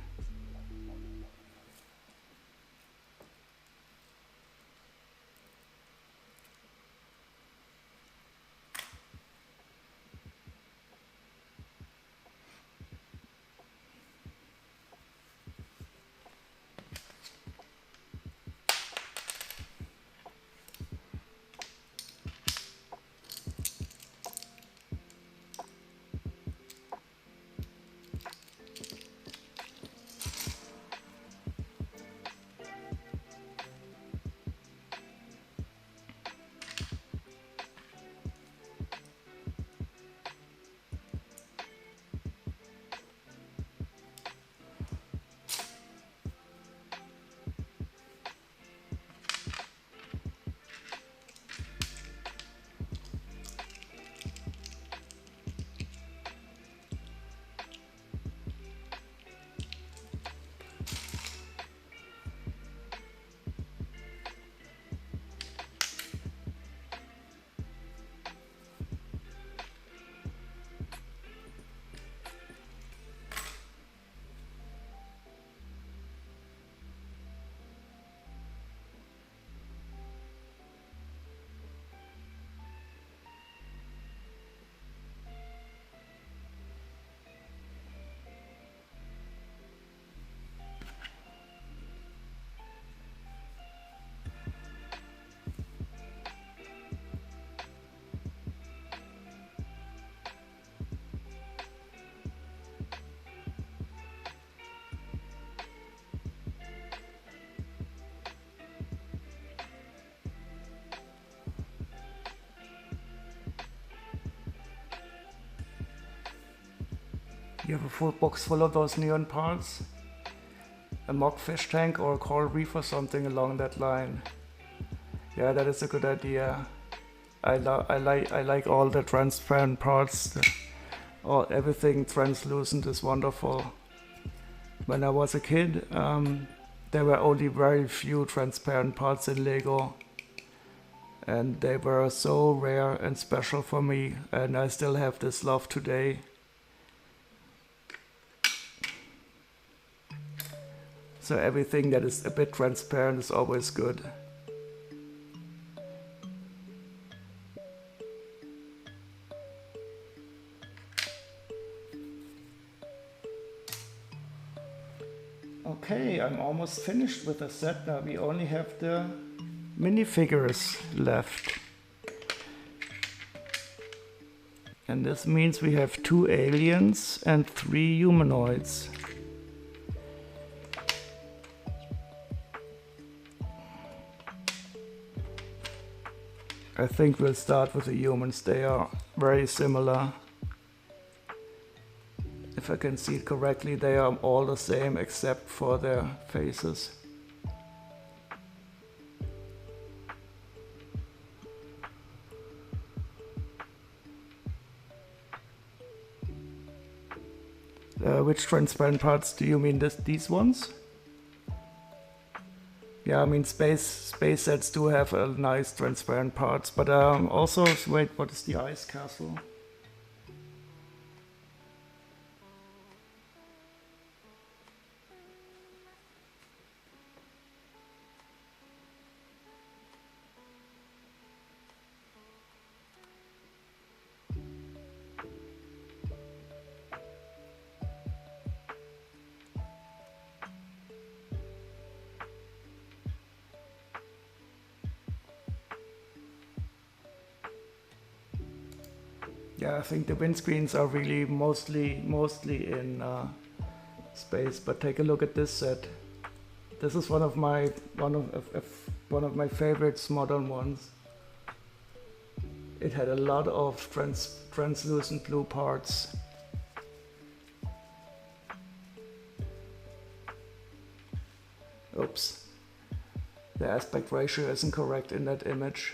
You have a full box full of those neon parts? A mock fish tank or a coral reef or something along that line. Yeah, that is a good idea. I like all the transparent parts. Everything translucent is wonderful. When I was a kid, there were only very few transparent parts in Lego. And they were so rare and special for me, and I still have this love today. So everything that is a bit transparent is always good. Okay, I'm almost finished with the set now. We only have the minifigures left. And this means we have 2 aliens and 3 humanoids. I think we'll start with the humans. They are very similar. If I can see it correctly, they are all the same except for their faces. Which transparent parts do you mean? These ones? Yeah, I mean space sets do have a nice transparent parts, but also, wait, what is the ice castle? Yeah, I think the windscreens are really mostly in space. But take a look at this set. This is one of my favorites, modern ones. It had a lot of translucent blue parts. Oops, the aspect ratio isn't correct in that image.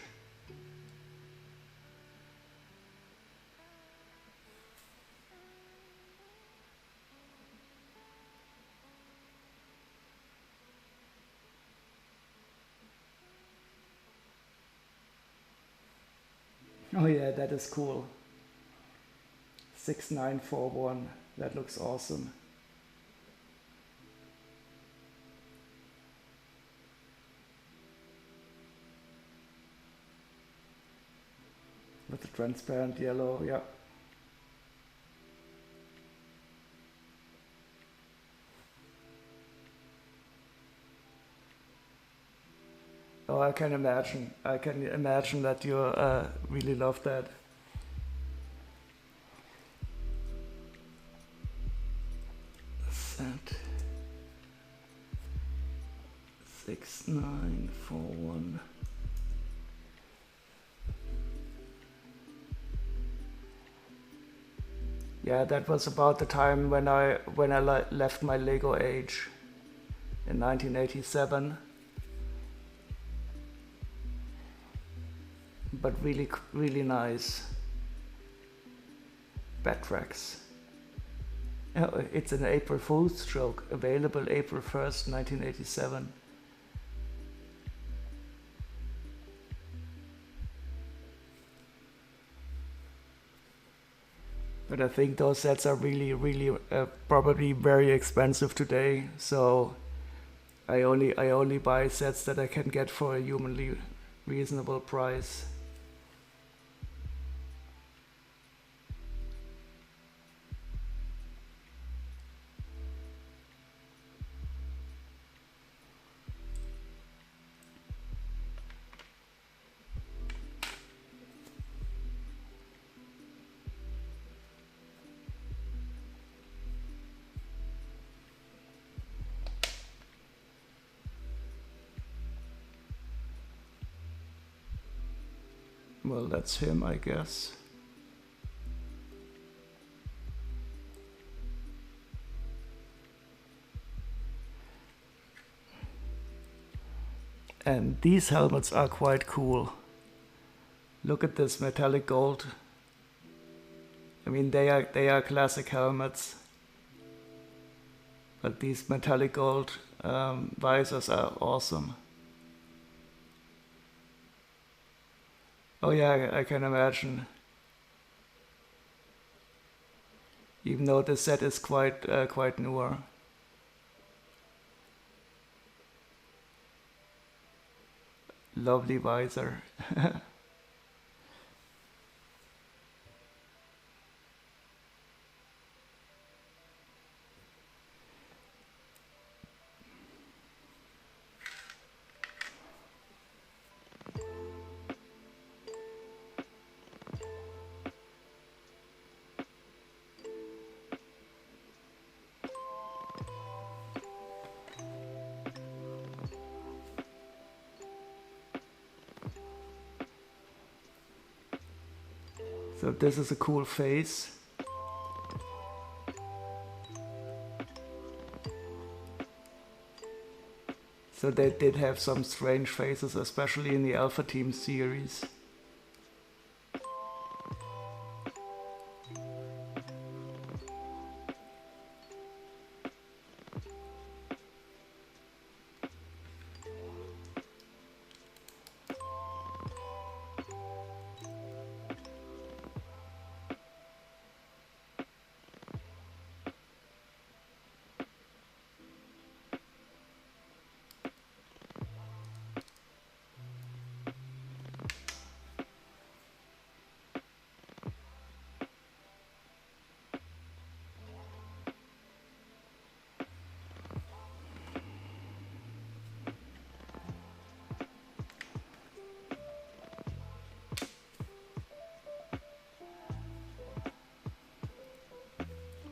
Oh yeah, that is cool. 6941, that looks awesome. With the transparent yellow, yeah. Oh, I can imagine. I can imagine that you really love that. Set 6941. Yeah, that was about the time when I left my Lego age in 1987. But really nice. Batrax. Oh, it's an April Fool's joke, available April 1st, 1987. But I think those sets are really probably very expensive today. So I only buy sets that I can get for a humanly reasonable price. Well, that's him, I guess. And these helmets are quite cool. Look at this metallic gold. I mean, they are classic helmets, but these metallic gold visors are awesome. Oh yeah, I can imagine. Even though the set is quite newer. Lovely visor. So this is a cool face. So they did have some strange faces, especially in the Alpha Team series.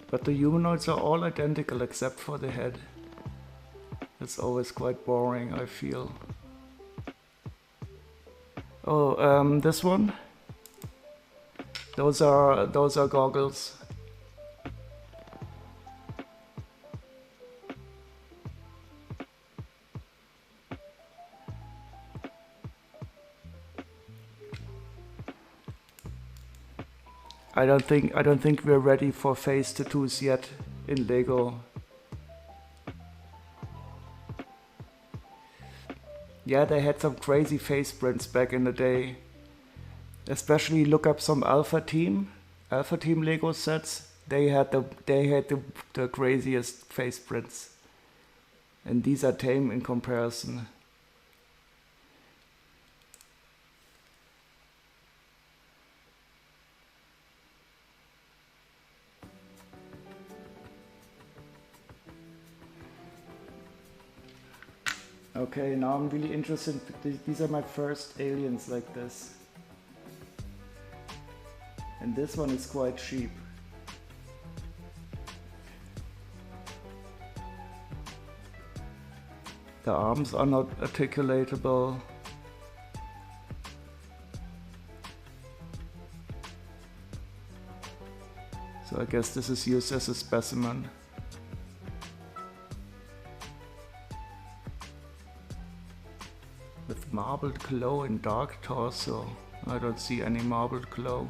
But the humanoids are all identical except for the head. It's always quite boring, I feel. Oh, this one? Those are goggles. I don't think we're ready for face tattoos yet in Lego. Yeah, they had some crazy face prints back in the day. Especially look up some Alpha Team Lego sets. They had the craziest face prints. And these are tame in comparison. Okay, now I'm really interested. These are my first aliens like this. And this one is quite cheap. The arms are not articulatable. So I guess this is used as a specimen. With marbled glow and dark torso. I don't see any marbled glow.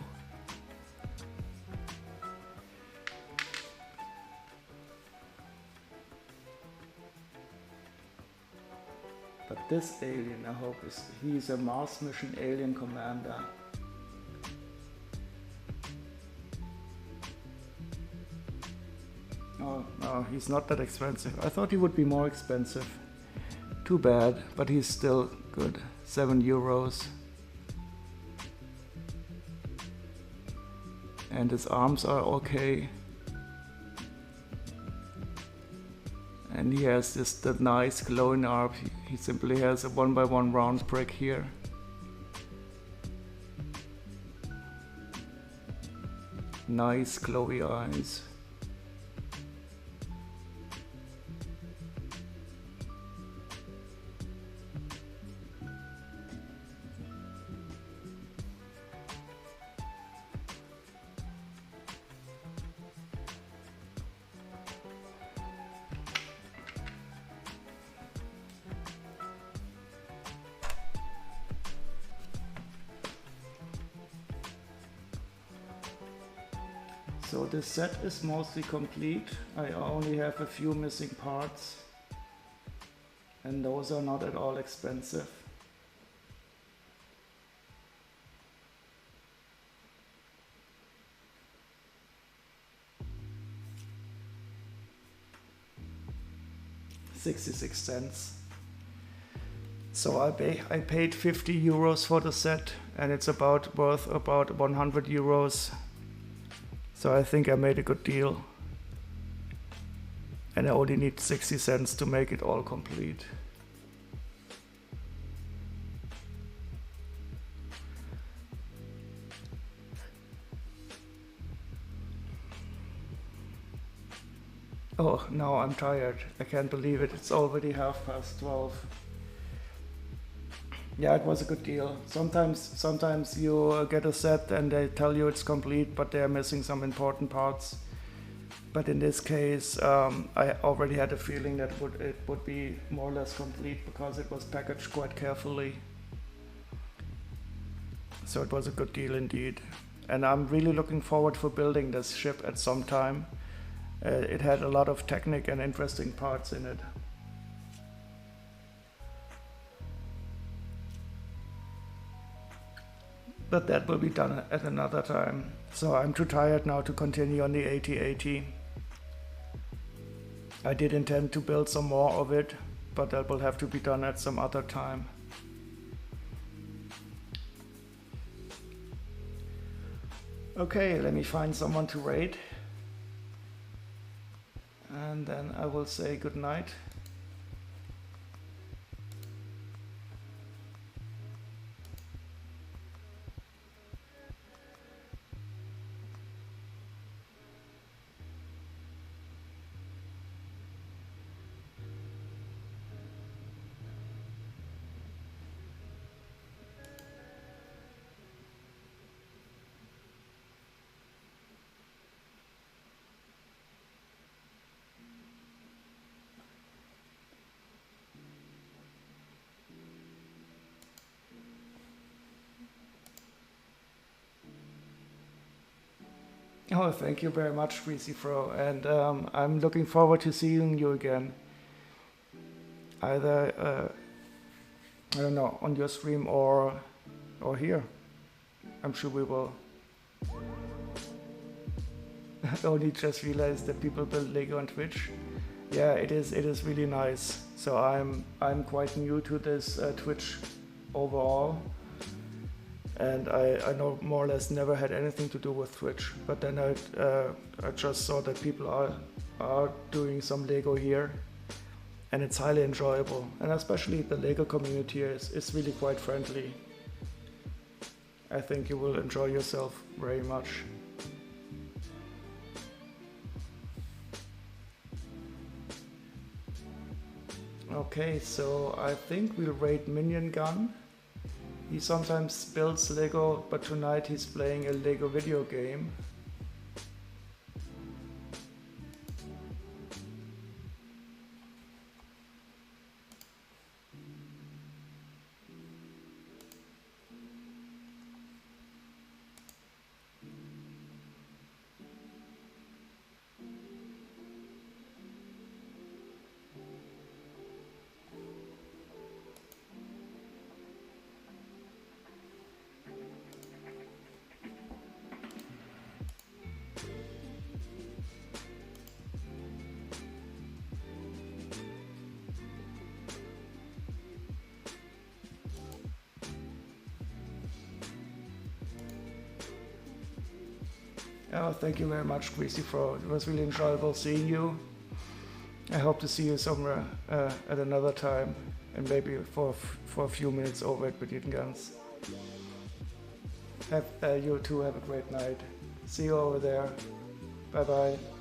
But this alien, I hope, he's a Mars mission alien commander. Oh, no, he's not that expensive. I thought he would be more expensive. Too bad, but he's still good. €7. And his arms are okay. And he has the nice glowing arm. He simply has a 1x1 round brick here. Nice glowy eyes. So this set is mostly complete. I only have a few missing parts, and those are not at all expensive. €0.66. So I paid €50 for the set, and it's worth about €100. So I think I made a good deal. And I only need 60 cents to make it all complete. Oh, no, I'm tired. I can't believe it. It's already 12:30. Yeah, it was a good deal. Sometimes you get a set and they tell you it's complete, but they're missing some important parts. But in this case, I already had a feeling that it would be more or less complete because it was packaged quite carefully. So it was a good deal indeed. And I'm really looking forward for building this ship at some time. It had a lot of technique and interesting parts in it. But that will be done at another time. So I'm too tired now to continue on the 8080. I did intend to build some more of it, but that will have to be done at some other time. Okay, let me find someone to raid. And then I will say good night. Oh, thank you very much, Greasy Fro, and I'm looking forward to seeing you again. Either, I don't know, on your stream or here. I'm sure we will. I only just realized that people build Lego on Twitch. Yeah, it is really nice. So I'm quite new to this Twitch overall. And I know more or less never had anything to do with Twitch, but then I just saw that people are doing some Lego here, and it's highly enjoyable. And especially the Lego community is really quite friendly. I think you will enjoy yourself very much. Okay, so I think we'll raid Minion Gun. He sometimes builds Lego, but tonight he's playing a Lego video game. Oh, thank you very much, Greasy Fro. It was really enjoyable seeing you. I hope to see you somewhere at another time, and maybe for a few minutes over at Between Guns. You too have a great night. See you over there. Bye bye.